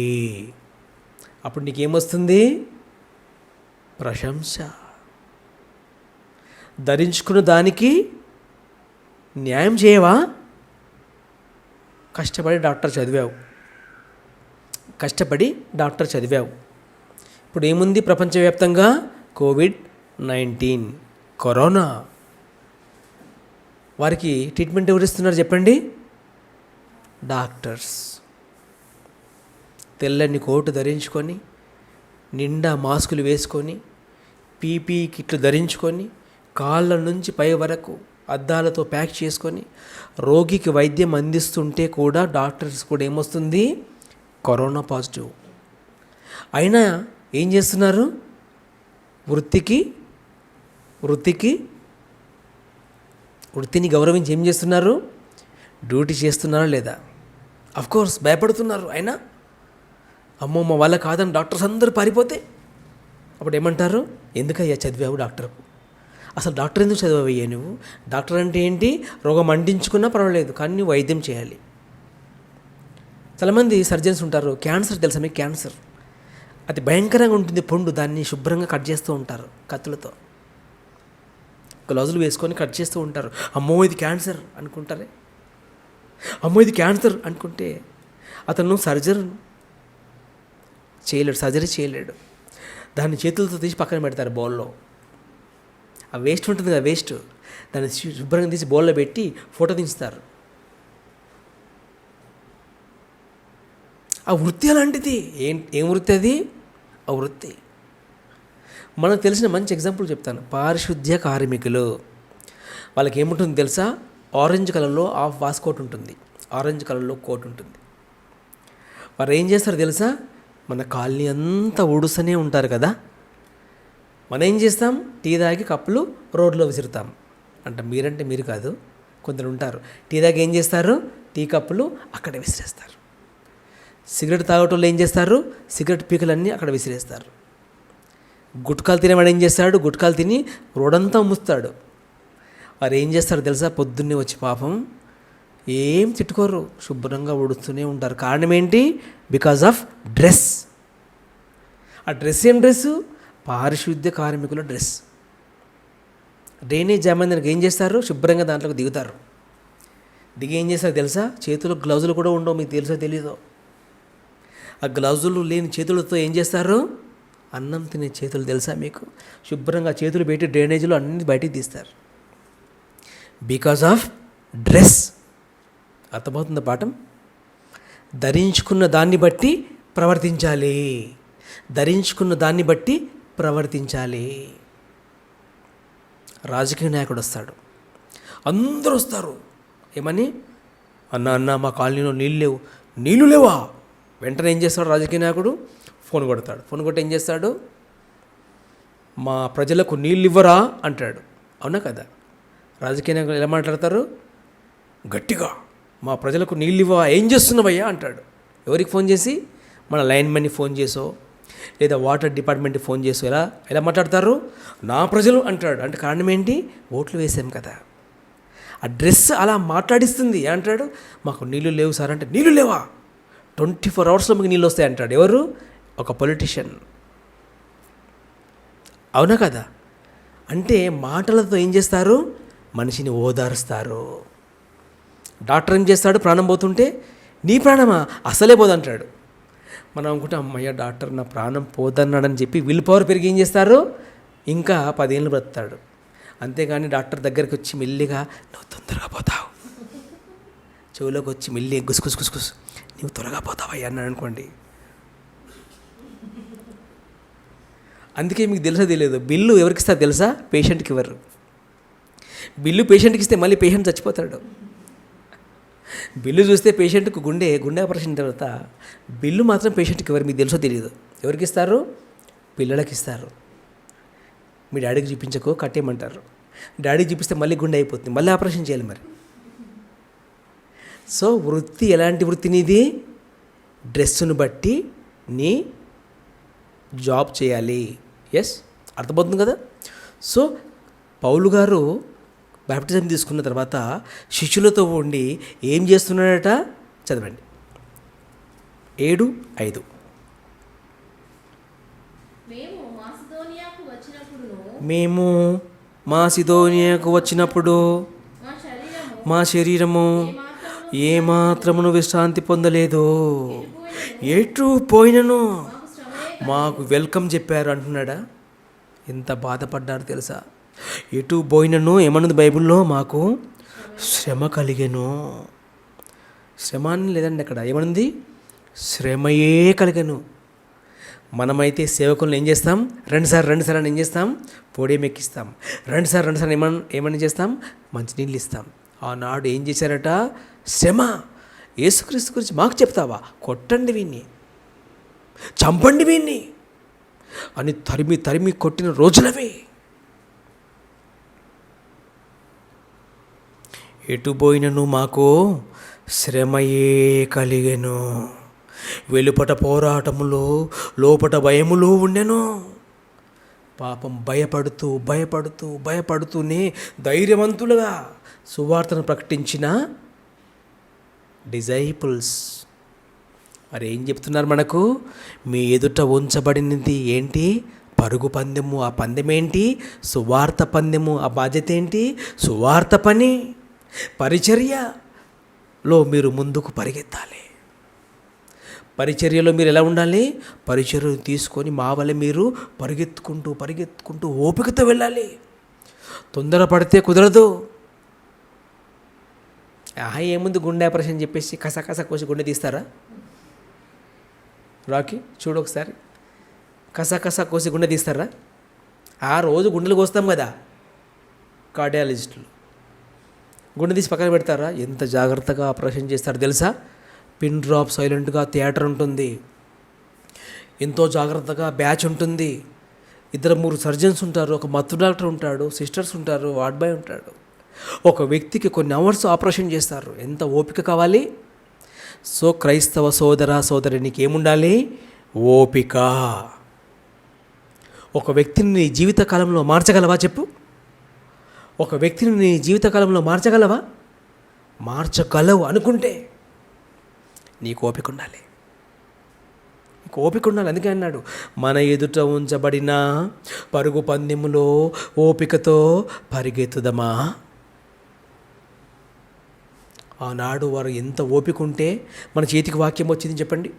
A: అప్పుడు నీకేమొస్తుంది? ప్రశంస. ధరించుకున్న దానికి న్యాయం చేయవా? కష్టపడి డాక్టర్ చదివావు. ఇప్పుడు ఏముంది ప్రపంచవ్యాప్తంగా? COVID-19 corona. వారికి ట్రీట్మెంట్ ఎవరు ఇస్తున్నారు చెప్పండి? డాక్టర్స్. తెల్లని కోటు ధరించుకొని, నిండా మాస్కులు వేసుకొని, పీపీ కిట్లు ధరించుకొని, కాళ్ళ నుంచి పై వరకు అద్దాలతో ప్యాక్ చేసుకొని రోగికి వైద్యం అందిస్తుంటే కూడా డాక్టర్స్ కూడా ఏమొస్తుంది? Corona positive. అయినా ఏం చేస్తున్నారు? వృత్తిని గౌరవించి ఏం చేస్తున్నారు? డ్యూటీ చేస్తున్నారా లేదా? అఫ్కోర్స్ భయపడుతున్నారు. అయినా అమ్మో మా వాళ్ళ కాదని డాక్టర్స్ అందరూ పారిపోతే అప్పుడు ఏమంటారు? ఎందుకయ్యా చదివావు డాక్టర్కు? అసలు డాక్టర్ ఎందుకు చదివావయ్యా నువ్వు? డాక్టర్ అంటే ఏంటి? రోగం అంటించుకున్నా పర్వాలేదు కానీ నువ్వు వైద్యం చేయాలి. చాలామంది సర్జన్స్ ఉంటారు. క్యాన్సర్ తెలుసా మీకు? క్యాన్సర్ అది భయంకరంగా ఉంటుంది. పండు దాన్ని శుభ్రంగా కట్ చేస్తూ ఉంటారు కత్తులతో, గ్లౌజులు వేసుకొని కట్ చేస్తూ ఉంటారు. అమ్మో ఇది క్యాన్సర్ అనుకుంటారే. అమ్మో ఇది క్యాన్సర్ అనుకుంటే అతను సర్జరీ చేయలేడు. దాన్ని చేతులతో తీసి పక్కన పెడతారు బౌల్లో. ఆ వేస్ట్ ఉంటుంది కదా, వేస్ట్, దాన్ని శుభ్రంగా తీసి బౌల్లో పెట్టి ఫోటో తీస్తారు. ఆ వృత్తి అలాంటిది. ఏం వృత్తి అది? ఆ వృత్తి మనకు తెలిసిన మంచి ఎగ్జాంపుల్ చెప్తాను. పారిశుద్ధ్య కార్మికులు. వాళ్ళకి ఏముంటుంది తెలుసా? ఆరెంజ్ కలర్లో వాస్ కోట్ ఉంటుంది, ఆరెంజ్ కలర్లో కోట్ ఉంటుంది. వారు ఏం చేస్తారు తెలుసా? మన కాలనీ అంతా ఊడుస్తూనే ఉంటారు కదా. మనం ఏం చేస్తాం? టీ తాగి కప్పులు రోడ్లో విసురుతాం. మీరంటే మీరు కాదు, కొందరు ఉంటారు. టీ తాగి ఏం చేస్తారు? టీ కప్పులు అక్కడే విసిరేస్తారు. సిగరెట్ తాగటోళ్ళు ఏం చేస్తారు? సిగరెట్ పీకలన్నీ అక్కడ విసిరేస్తారు. గుట్కాలు తినేవాడు ఏం చేస్తాడు? గుట్కాలు తిని రోడంతా ముస్తాడు. వారు ఏం చేస్తారు తెలుసా? పొద్దున్నే వచ్చి పాపం ఏం తిట్టుకోరు, శుభ్రంగా ఉడుస్తూనే ఉంటారు. కారణం ఏంటి? Because of dress. ఆ డ్రెస్ ఏం డ్రెస్సు? పారిశుద్ధ్య కార్మికుల డ్రెస్. డ్రైనేజ్ జామ్ దానికి ఏం చేస్తారు? శుభ్రంగా దాంట్లోకి దిగుతారు. దిగి ఏం చేస్తారు తెలుసా? చేతులు గ్లౌజులు కూడా ఉండవు, మీకు తెలుసో తెలీదో. ఆ గ్లౌజులు లేని చేతులతో ఏం చేస్తారు? అన్నం తినే చేతులు తెలుసా మీకు? శుభ్రంగా చేతులు పెట్టి డ్రైనేజీలో అన్ని బయటికి తీస్తారు. Because of dress. అర్థమవుతుంది పాఠం? ధరించుకున్న దాన్ని బట్టి ప్రవర్తించాలి. ధరించుకున్న దాన్ని బట్టి ప్రవర్తించాలి. రాజకీయ నాయకుడు వస్తాడు, అందరూ వస్తారు. ఏమని? అన్న మా కాలనీలో నీళ్ళు లేవు. నీళ్ళు లేవా? వెంటనే ఏం చేస్తాడు రాజకీయ నాయకుడు? ఫోన్ కొడతాడు. ఫోన్ కొట్టి ఏం చేస్తాడు? మా ప్రజలకు నీళ్ళు ఇవ్వరా అంటాడు. అవునా కదా? రాజకీయ నాయకులు ఎలా మాట్లాడతారు? గట్టిగా, మా ప్రజలకు నీళ్ళు ఇవ్వవా, ఏం చేస్తున్నావయ్యా అంటాడు. ఎవరికి ఫోన్ చేసి? మన లైన్మెన్కి ఫోన్ చేసో లేదా వాటర్ డిపార్ట్మెంట్కి ఫోన్ చేసో ఎలా మాట్లాడతారు? నా ప్రజలు అంటాడు. అంటే కారణం ఏంటి? ఓట్లు వేసాం కదా. ఆ డ్రెస్ అలా మాట్లాడిస్తుంది. అంటాడు, మాకు నీళ్ళు లేవు సార్ అంటే, నీళ్ళు లేవా? 24 అవర్స్లో మీకు నీళ్ళు వస్తాయి అంటాడు. ఎవరు? ఒక పొలిటీషియన్. అవునా కదా? అంటే మాటలతో ఏం చేస్తారు? మనిషిని ఓదారుస్తారు. డాక్టర్ ఏం చేస్తాడు? ప్రాణం పోతుంటే, నీ ప్రాణమా? అసలే పోదంటాడు. మనం అనుకుంటే, అమ్మయ్య డాక్టర్ నా ప్రాణం పోదన్నాడని చెప్పి విల్ పవర్ పెరిగి ఏం చేస్తారు? ఇంకా 10 ఏళ్ళు బ్రతుకుతాడు. అంతేగాని డాక్టర్ దగ్గరికి వచ్చి మెల్లిగా, నువ్వు తొందరగా పోతావు, చెవులోకి వచ్చి మెల్లి గుసగుస్ నువ్వు త్వరగా పోతావయ్యా అన్నాడు అనుకోండి. అందుకే మీకు తెలుసా తెలియదు, బిల్లు ఎవరికి ఇస్తారు తెలుసా? పేషెంట్కి ఇవ్వరు. బిల్లు పేషెంట్కి ఇస్తే మళ్ళీ పేషెంట్ చచ్చిపోతాడు. బిల్లు చూస్తే పేషెంట్కు గుండె ఆపరేషన్ తర్వాత బిల్లు మాత్రం పేషెంట్కి ఇవ్వరు. మీకు తెలుసో తెలియదు. ఎవరికి ఇస్తారు? పిల్లలకి ఇస్తారు. మీ డాడీకి చూపించకో కట్టేయమంటారు. డాడీకి చూపిస్తే మళ్ళీ గుండె అయిపోతుంది, మళ్ళీ ఆపరేషన్ చేయాలి మరి. సో వృత్తి ఎలాంటి వృత్తి నీది? డ్రెస్సును బట్టి నీ జాబ్ చేయాలి. ఎస్, అర్థమవుతుంది కదా? సో పౌలు గారు బాప్టిజం తీసుకున్న తర్వాత శిష్యులతో ఉండి ఏం చేస్తున్నాడట? చదవండి 7:5. మేము మాసిదోనియాకు వచ్చినప్పుడు మా శరీరము ఏమాత్రమును విశ్రాంతి పొందలేదు. ఎటు పోయినను మాకు వెల్కమ్ చెప్పారు అంటున్నాడా? ఎంత బాధపడ్డారు తెలుసా? ఎటు పోయినను ఏమన్నది బైబిల్లో? మాకు శ్రమ కలిగెను. శ్రమ అని లేదండి అక్కడ, ఏమనుంది? శ్రమయే కలిగెను. మనమైతే సేవకులను ఏం చేస్తాం? రెండుసార్లు అని ఏం చేస్తాం? పోడియం ఎక్కిస్తాం. రెండుసార్లు ఏమని చేస్తాం? మంచినీళ్ళు ఇస్తాం. ఆనాడు ఏం చేశారట? శ్రమ. యేసుక్రీస్తు గురించి మాకు చెప్తావా? కొట్టండి వీన్ని, చంపండి వీన్ని అని తరిమి కొట్టిన రోజులవి. ఎటు పోయినను మాకు శ్రమయే కలిగెను. వెలుపట పోరాటములో లోపట భయములో ఉండెను. పాపం భయపడుతూనే ధైర్యవంతులుగా సువార్తను ప్రకటించిన డిజైపుల్స్ మరి ఏం చెప్తున్నారు మనకు? మీ ఎదుట ఉంచబడినది ఏంటి? పరుగు పందెము. ఆ పందెం ఏంటి? సువార్త పందెము. ఆ బాధ్యత ఏంటి? సువార్త పని. పరిచర్యలో మీరు ముందుకు పరిగెత్తాలి. పరిచర్యలో మీరు ఎలా ఉండాలి? పరిచర్యను తీసుకొని మా వల్ల మీరు పరిగెత్తుకుంటూ ఓపికతో వెళ్ళాలి. తొందరపడితే కుదరదు. ఏముంది గుండె ఆపరేషన్ చెప్పేసి కసకస కోసి గుండె తీస్తారా? రాకి చూడు ఒకసారి, కసకస కోసి గుండె తీస్తారా? ఆ రోజు గుండెలు కోస్తాం కదా కార్డియాలజిస్టులు, గుండె తీసి పక్కన పెడతారా? ఎంత జాగ్రత్తగా ఆపరేషన్ చేస్తారు తెలుసా? పిన్ డ్రాప్ సైలెంట్గా థియేటర్ ఉంటుంది, ఎంతో జాగ్రత్తగా బ్యాచ్ ఉంటుంది, 2-3 సర్జన్స్ ఉంటారు, ఒక మత్తు డాక్టర్ ఉంటాడు, సిస్టర్స్ ఉంటారు, వార్డ్ బాయ్ ఉంటాడు. ఒక వ్యక్తికి కొన్ని అవర్స్ ఆపరేషన్ చేస్తారు. ఎంత ఓపిక కావాలి? సో క్రైస్తవ సోదరి నీకేముండాలి? ఓపిక. ఒక వ్యక్తిని నీ జీవితకాలంలో మార్చగలవా చెప్పు? ఒక వ్యక్తిని నీ జీవితకాలంలో మార్చగలవా? మార్చగలవు అనుకుంటే నీకు ఓపిక ఉండాలి. నీకు ఓపిక ఉండాలి. అందుకే అన్నాడు, మన ఎదుట ఉంచబడిన పరుగు పందెములో ఓపికతో పరిగెత్తుదమా. ఆనాడు వారు ఎంత ఓపిక ఉంటే మన చేతికి వాక్యం వచ్చింది చెప్పండి.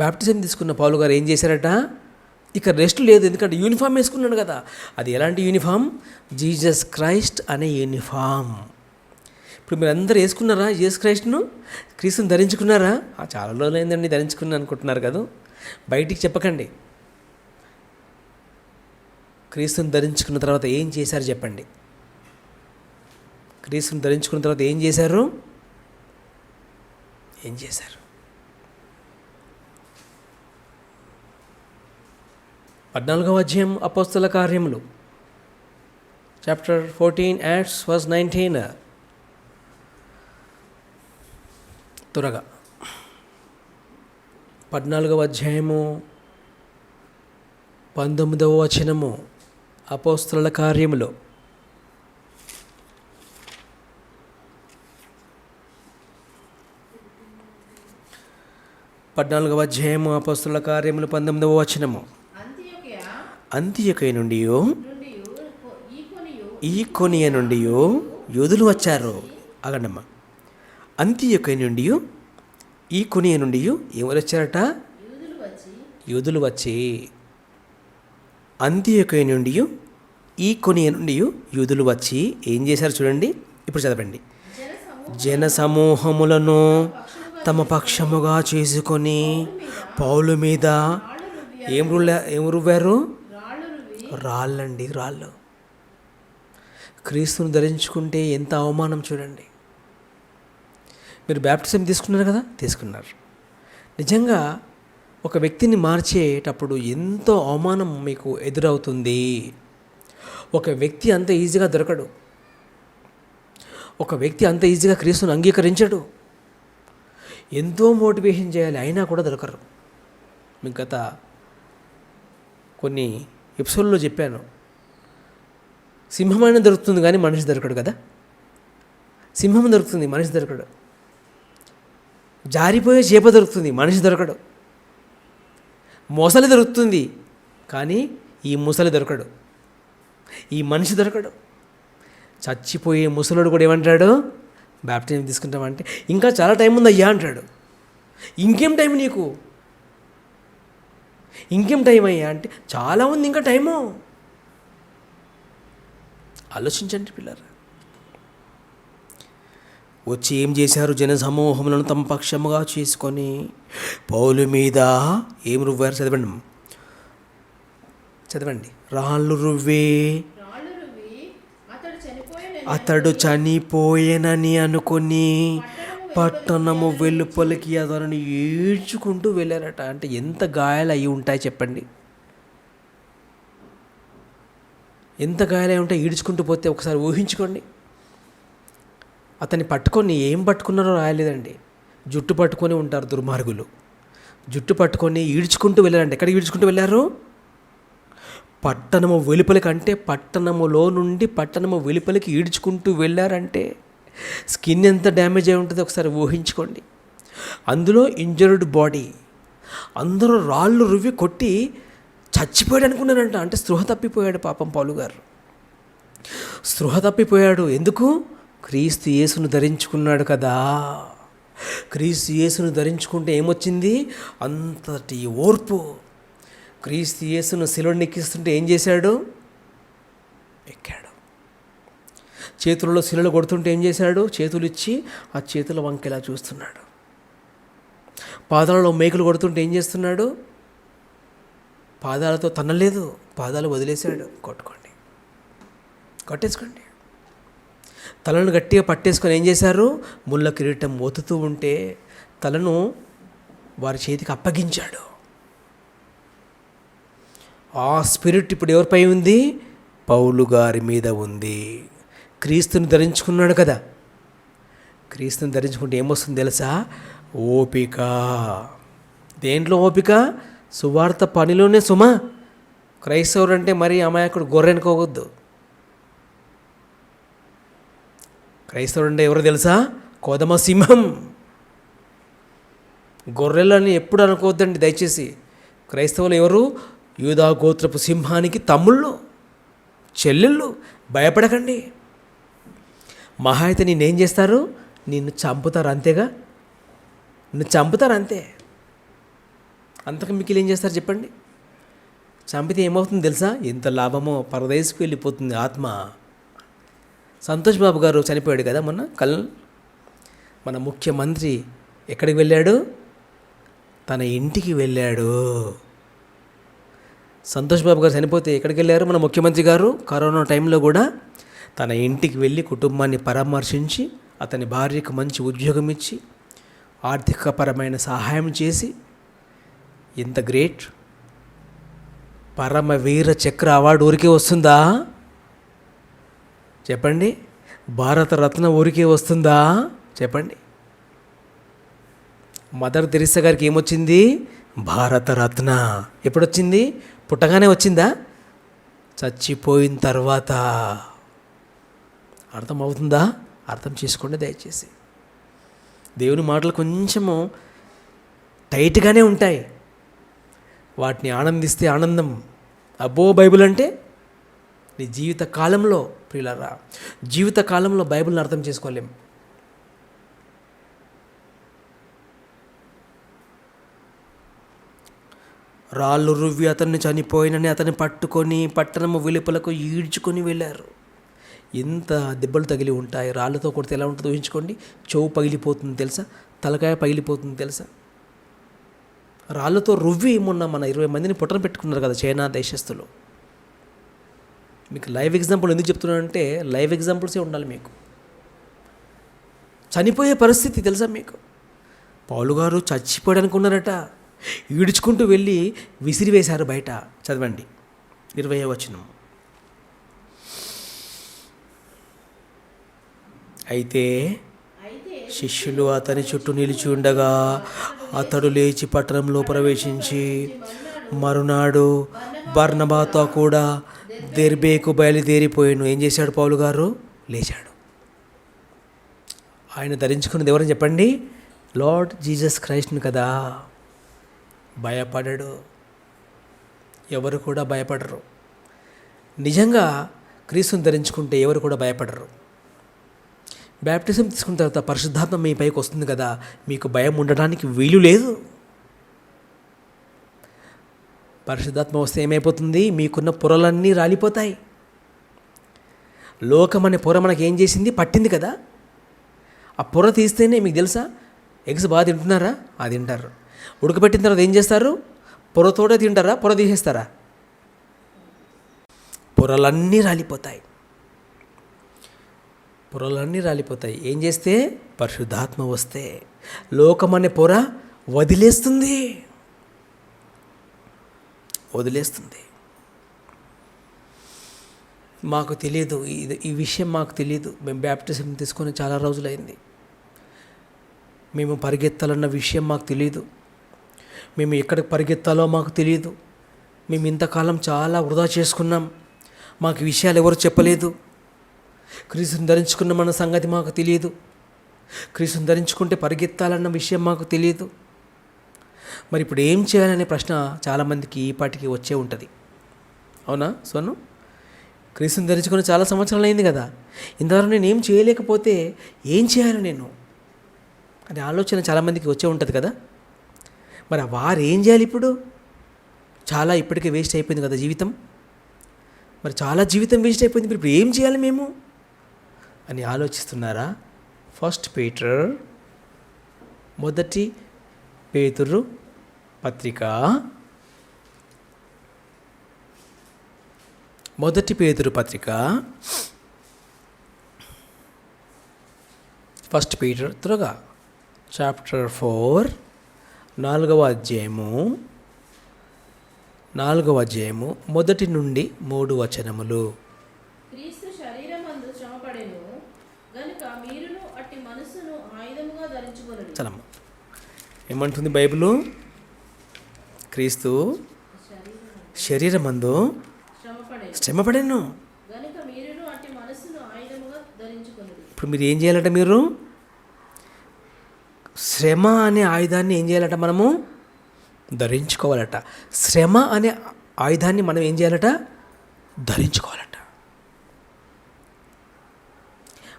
A: బాప్టిజం తీసుకున్న పౌలు గారు ఏం చేశారట, ఇక రెస్ట్ లేదు, ఎందుకంటే యూనిఫామ్ వేసుకున్నాడు కదా. అది ఎలాంటి యూనిఫామ్? జీసస్ క్రైస్ట్ అనే యూనిఫామ్. ఇప్పుడు మీరు అందరూ వేసుకున్నారా జీసస్ క్రైస్ట్ను? క్రీస్తుని ధరించుకున్నారా? చాలా రోజులైందండి ధరించుకున్నాను అనుకుంటున్నారు కదా. బయటికి చెప్పకండి. క్రీస్తుని ధరించుకున్న తర్వాత ఏం చేశారు చెప్పండి. క్రీస్తుని ధరించుకున్న తర్వాత ఏం చేశారు? ఏం చేశారు? 14వ అధ్యాయం అపోస్తల కార్యములు, చాప్టర్ 14 Acts verse 19. త్వరగా 14వ అధ్యాయము 19వ వచనము, అపోస్తలుల కార్యములో. పద్నాలుగవ అధ్యాయము అపోస్తలుల కార్యములు 19వ వచనము. అంతియొకయ నుండి ఈకొనియ నుండి యూదులు వచ్చారు. అగండమ్మ. అంతియొకయ నుండి ఈకొనియ నుండి ఎవరు వచ్చారట? యూదులు వచ్చి. అంతియొకయ నుండి ఈకొనియ నుండి యూదులు వచ్చి ఏం చేశారు చూడండి. ఇప్పుడు చదవండి. జన సమూహములను తమ పక్షముగా చేసుకొని పౌలు మీద ఏం రువ్వారు? రాళ్ళండి, రాళ్ళు. క్రీస్తుని ధరించుకుంటే ఎంత అవమానం చూడండి. మీరు బ్యాప్టిజం తీసుకున్నారు కదా, తీసుకున్నారు. నిజంగా ఒక వ్యక్తిని మార్చేటప్పుడు ఎంతో అవమానం మీకు ఎదురవుతుంది. ఒక వ్యక్తి అంత ఈజీగా దొరకడు. ఒక వ్యక్తి అంత ఈజీగా క్రీస్తుని అంగీకరించడు. ఎంతో మోటివేషన్ చేయాలి, అయినా కూడా దొరకరు. మీకు గత కొన్ని ఎపిసోడ్లో చెప్పాను, సింహమైన దొరుకుతుంది కానీ మనిషి దొరకడు కదా. సింహం దొరుకుతుంది, మనిషి దొరకడు. జారిపోయే చేప దొరుకుతుంది, మనిషి దొరకడు. మొసలి దొరుకుతుంది కానీ ఈ ముసలి దొరకడు, ఈ మనిషి దొరకడు. చచ్చిపోయే ముసలుడు కూడా ఏమంటాడు? బ్యాప్టిజం తీసుకుంటామంటే ఇంకా చాలా టైం ఉంది అయ్యా అంటాడు. ఇంకేం టైం నీకు? ఇంకేం టైం అయ్యా అంటే చాలా ఉంది ఇంకా టైము. ఆలోచించండి పిల్లలు. వచ్చి ఏం చేశారు? జన సమూహములను తమ పక్షముగా చేసుకొని పౌలు మీద ఏం రువ్వారు? చదవండి. రాళ్ళు రువ్వే అతడు చనిపోయేనని అనుకొని పట్టణము వెలుపలికి అతను ఈడ్చుకుంటూ వెళ్ళారట. అంటే ఎంత గాయాలు అయి ఉంటాయి చెప్పండి. ఎంత గాయాలై ఉంటాయి ఈడ్చుకుంటూ పోతే ఒకసారి ఊహించుకోండి. అతన్ని పట్టుకొని ఏం పట్టుకున్నారో రాయలేదండి. జుట్టు పట్టుకొని ఉంటారు దుర్మార్గులు. జుట్టు పట్టుకొని ఈడ్చుకుంటూ వెళ్ళారంటే ఎక్కడికి ఈడ్చుకుంటూ వెళ్ళారు? పట్టణము వెలుపలికి. అంటే పట్టణములో నుండి పట్టణము వెలుపలికి ఈడ్చుకుంటూ వెళ్ళారంటే స్కిన్ ఎంత డ్యామేజ్ అయి ఉంటుందో ఒకసారి ఊహించుకోండి. అందులో ఇంజర్డ్ బాడీ. అందరూ రాళ్ళు రువ్వి కొట్టి చచ్చిపోయాడు అనుకున్నారంట. అంటే స్పృహ తప్పిపోయాడు పాపం పౌలు గారు. స్పృహ తప్పిపోయాడు. ఎందుకు? క్రీస్తు యేసును ధరించుకున్నాడు కదా. క్రీస్తు యేసును ధరించుకుంటే ఏమొచ్చింది? అంతటి ఓర్పు. క్రీస్తు యేసును శిలువను ఎక్కిస్తుంటే ఏం చేశాడు? ఎక్కాడు. చేతులలో శిలువలు కొడుతుంటే ఏం చేశాడు? చేతులు ఇచ్చి ఆ చేతుల వంకెలా చూస్తున్నాడు. పాదాలలో మేకులు కొడుతుంటే ఏం చేస్తున్నాడు? పాదాలతో తన్నలేదు, పాదాలు వదిలేశాడు. కొట్టేసుకోండి. తలను గట్టిగా పట్టేసుకొని ఏం చేశారు? ముళ్ళ కిరీటం ఒత్తుతూ ఉంటే తలను వారి చేతికి అప్పగించాడు. ఆ స్పిరిట్ ఇప్పుడు ఎవరిపై ఉంది? పౌలు గారి మీద ఉంది. క్రీస్తుని ధరించుకున్నాడు కదా. క్రీస్తుని ధరించుకుంటే ఏమొస్తుంది తెలుసా? ఓపిక. దేంట్లో ఓపిక? సువార్త పనిలోనే సుమా. క్రైస్తవుడు అంటే మరీ అమాయకుడు, గొర్రెనుకోవద్దు. క్రైస్తవుడు అంటే ఎవరు తెలుసా? కోదమ సింహం. గొర్రెలని ఎప్పుడు అనుకోవద్దండి దయచేసి. క్రైస్తవులు ఎవరు? యూదా గోత్రపు సింహానికి తమ్ముళ్ళు, చెల్లెళ్ళు. భయపడకండి. మహా అయితే నేనేం చేస్తారు? నిన్ను చంపుతారు, అంతేగా. నిన్ను చంపుతారు అంతే. అంతకు మీకు ఏం చేస్తారు చెప్పండి? చంపితే ఏమవుతుంది తెలుసా? ఎంత లాభమో, పరదేశకు వెళ్ళిపోతుంది ఆత్మ. సంతోష్ బాబు గారు చనిపోయాడు కదా మొన్న మన ముఖ్యమంత్రి ఎక్కడికి వెళ్ళాడు? తన ఇంటికి వెళ్ళాడు. సంతోష్ బాబు గారు చనిపోతే ఎక్కడికి వెళ్ళారు? మన ముఖ్యమంత్రి గారు కరోనా టైంలో కూడా తన ఇంటికి వెళ్ళి కుటుంబాన్ని పరామర్శించి, అతని భార్యకు మంచి ఉద్యోగం ఇచ్చి, ఆర్థికపరమైన సహాయం చేసి, ఎంత గ్రేట్. పరమవీర చక్ర అవార్డు ఊరికే వస్తుందా చెప్పండి? భారతరత్న ఊరికే వస్తుందా చెప్పండి? మదర్ తెరిసా గారికి ఏమొచ్చింది? భారతరత్న. ఎప్పుడొచ్చింది? పుట్టగానే వచ్చిందా? చచ్చిపోయిన తర్వాత. అర్థమవుతుందా? అర్థం చేసుకోండి దయచేసి. దేవుని మాటలు కొంచెము టైట్గానే ఉంటాయి, వాటిని ఆనందిస్తే ఆనందం. అబ్బో బైబిల్ అంటే నీ జీవిత కాలంలో, ప్రియులారా, జీవిత కాలంలో బైబిల్ని అర్థం చేసుకోలేం. రాళ్ళు రువ్వి అతన్ని చనిపోయినని అతన్ని పట్టుకొని పట్టణము వెలుపలకు ఈడ్చుకొని వెళ్ళారు. ఎంత దెబ్బలు తగిలి ఉంటాయి. రాళ్ళతో కొడితే ఎలా ఉంటుందో ఊహించుకోండి. చెవు పగిలిపోతుంది తెలుసా? తలకాయ పగిలిపోతుంది తెలుసా? రాళ్ళతో రువ్వి మొన్న మన 20 మందిని పొట్టన పెట్టుకున్నారు కదా చైనా దేశస్తులు. మీకు లైవ్ ఎగ్జాంపుల్ ఎందుకు చెప్తున్నానంటే, లైవ్ ఎగ్జాంపుల్సే ఉండాలి మీకు. చనిపోయే పరిస్థితి తెలుసా మీకు? పౌలు గారు చచ్చిపోయాడనుకు ఉన్నారట. ఈడ్చుకుంటూ వెళ్ళి విసిరివేశారు బయట. చదవండి 20వ వచనం. అయితే శిష్యులు అతని చుట్టూ నిలిచి ఉండగా అతడు లేచి పట్టణంలో ప్రవేశించి మరునాడు బర్నబాతో కూడా దెర్బేకు బయలుదేరిపోయాను. ఏం చేశాడు పౌలు గారు? లేచాడు. ఆయన ధరించుకున్నది ఎవరని చెప్పండి? లార్డ్ జీసస్ క్రైస్ట్ను కదా. భయపడడు. ఎవరు కూడా భయపడరు. నిజంగా క్రీస్తుని ధరించుకుంటే ఎవరు కూడా భయపడరు. బ్యాప్టిజం తీసుకున్న తర్వాత పరిశుద్ధాత్మ మీ పైకి వస్తుంది కదా, మీకు భయం ఉండడానికి వీలు లేదు. పరిశుద్ధాత్మ వస్తే ఏమైపోతుంది? మీకున్న పొరలన్నీ రాలిపోతాయి. లోకం అనే పొర మనకి ఏం చేసింది? పట్టింది కదా. ఆ పొర తీస్తేనే మీకు తెలుసా, ఎగ్స్ బాగా తింటున్నారా? అది తింటారు. ఉడకబెట్టిన తర్వాత ఏం చేస్తారు? పొరతోటే తింటారా? పొర తీసేస్తారా? పొరలన్నీ రాలిపోతాయి. పొరలన్నీ రాలిపోతాయి. ఏం చేస్తే? పరిశుద్ధాత్మ వస్తే లోకం అనే పొర వదిలేస్తుంది. మాకు తెలియదు, ఈ విషయం మాకు తెలియదు. మేము బ్యాప్టిజం తీసుకొని చాలా రోజులైంది. మేము పరిగెత్తాలన్న విషయం మాకు తెలియదు. మేము ఎక్కడికి పరిగెత్తాలో మాకు తెలియదు. మేము ఇంతకాలం చాలా వృధా చేసుకున్నాం. మాకు విషయాలు ఎవరు చెప్పలేదు. క్రీస్తుని ధరించుకున్న సంగతి మాకు తెలియదు. క్రీస్తుని ధరించుకుంటే పరిగెత్తాలన్న విషయం మాకు తెలియదు. మరి ఇప్పుడు ఏం చేయాలనే ప్రశ్న చాలామందికి ఈ పాటికి వచ్చే ఉంటుంది. అవునా సోను? క్రీస్తుని ధరించుకుని చాలా సంవత్సరాలు అయింది కదా, ఇంతవరకు నేను ఏం చేయలేకపోతే ఏం చేయాలి నేను అనే ఆలోచన చాలామందికి వచ్చే ఉంటుంది కదా. మరి వారు ఏం చేయాలి ఇప్పుడు? చాలా ఇప్పటికే వేస్ట్ అయిపోయింది కదా జీవితం. మరి చాలా జీవితం వేస్ట్ అయిపోయింది, ఇప్పుడు ఏం చేయాలి మేము అని ఆలోచిస్తున్నారా? ఫస్ట్ పీటర్, మొదటి పేతురు పత్రిక, ఫస్ట్ పీటర్ త్వరగా చాప్టర్ 4 4వ అధ్యాయము 1 నుండి 3 వచనములు.
B: క్రీస్తు శరీరమందు శ్రమపడెను గనుక మీరును అట్టి మనస్సును ఆయుధముగా ధరించుకొనుడి.
A: చలమ్మ ఏమంటుంది బైబిలు? క్రీస్తు శరీరమందు శ్రమపడెను
B: గనుక మీరును అట్టి మనస్సును ఆయుధముగా ధరించుకొనుడి.
A: ఇప్పుడు మీరు ఏం చేయాలంటే మీరు శ్రమ అనే ఆయుధాన్ని ఏం చేయాలట మనము ధరించుకోవాలట. శ్రమ అనే ఆయుధాన్ని మనం ఏం చేయాలట ధరించుకోవాలట.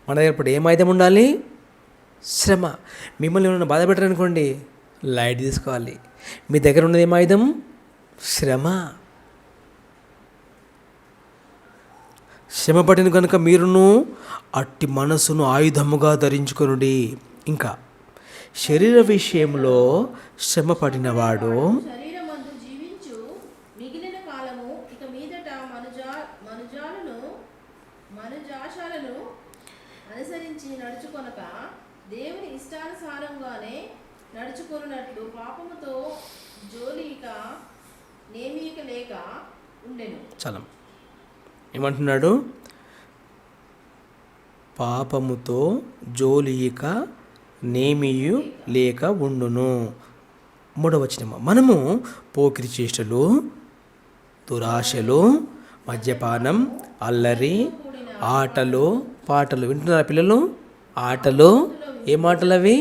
A: మన దగ్గర ఇప్పుడు ఏం ఆయుధం ఉండాలి? శ్రమ. మిమ్మల్ని ఏమైనా బాధ పెట్టారనుకోండి, లైట్ తీసుకోవాలి. మీ దగ్గర ఉన్నది ఏం ఆయుధం? శ్రమ. శ్రమ పడిన కనుక మీరును అట్టి మనసును ఆయుధముగా ధరించుకొనుడి. ఇంకా శరీర విషయంలో శ్రమ పడినవాడు
B: శరీరమందు జీవించు మిగిలిన కాలము ఇక మీదట మనుజాశాలను అనుసరించి నడుచుకొనక దేవుని ఇష్టానుసారంగానే నడుచుకొనున్నట్లు పాపముతో జోలిక నేమిక లేక ఉండెను.
A: చలం ఏమంటున్నాడు? పాపముతో జోలిక నేమియు లేక ఉండును. 3వ వచనము, మనము పోకిరి చేష్టలు, దురాశలు, మద్యపానం, అల్లరి, ఆటలు, పాటలు. వింటున్నారా పిల్లలు? ఆటలు. ఏం ఆటలు అవి?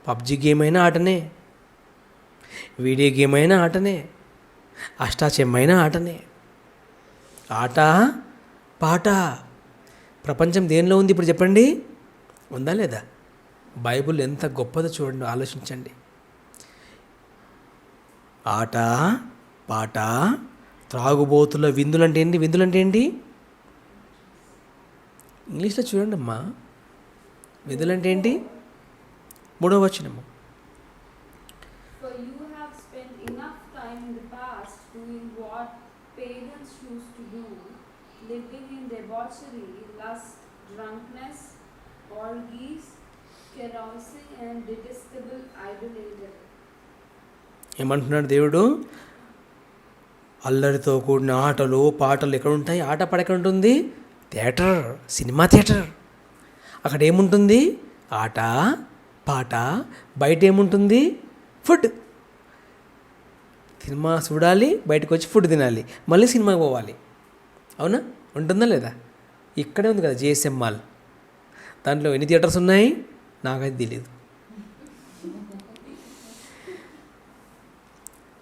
A: పబ్జి గేమ్ అయినా ఆటనే, వీడియో గేమ్ అయినా ఆటనే, అష్టాచెమ్మైన ఆటనే. ఆట పాట. ప్రపంచం దేనిలో ఉంది ఇప్పుడు చెప్పండి? ఉందా లేదా? బైబిల్ ఎంత గొప్పదో చూడండి, ఆలోచించండి. ఆట పాట, త్రాగుబోతుల విందులంటే ఏంటి? విందులంటే ఏంటి? ఇంగ్లీష్లో చూడండి అమ్మా. విందులంటే ఏంటి? 3వ వచనము,
D: For you have spent enough time in the past doing what pagans used to do, living in debauchery, lust, drunkenness, orgies, carousing, and detestable idolatry.
A: ఏమంటున్నాడు దేవుడు? అల్లరితో కూడిన ఆటలు పాటలు ఎక్కడ ఉంటాయి? ఆట పాట ఎక్కడ ఉంటుంది? Theatre, cinema theatre. అక్కడ ఏముంటుంది? ఆట పాట. బయట ఏముంటుంది? ఫుడ్. సినిమా చూడాలి, బయటకు వచ్చి ఫుడ్ తినాలి, మళ్ళీ సినిమాకి పోవాలి. అవునా? ఉంటుందా లేదా? ఇక్కడే ఉంది కదా జిఎస్ఎం మాల్. దాంట్లో ఎన్ని థియేటర్స్ ఉన్నాయి నాకైతే తెలియదు.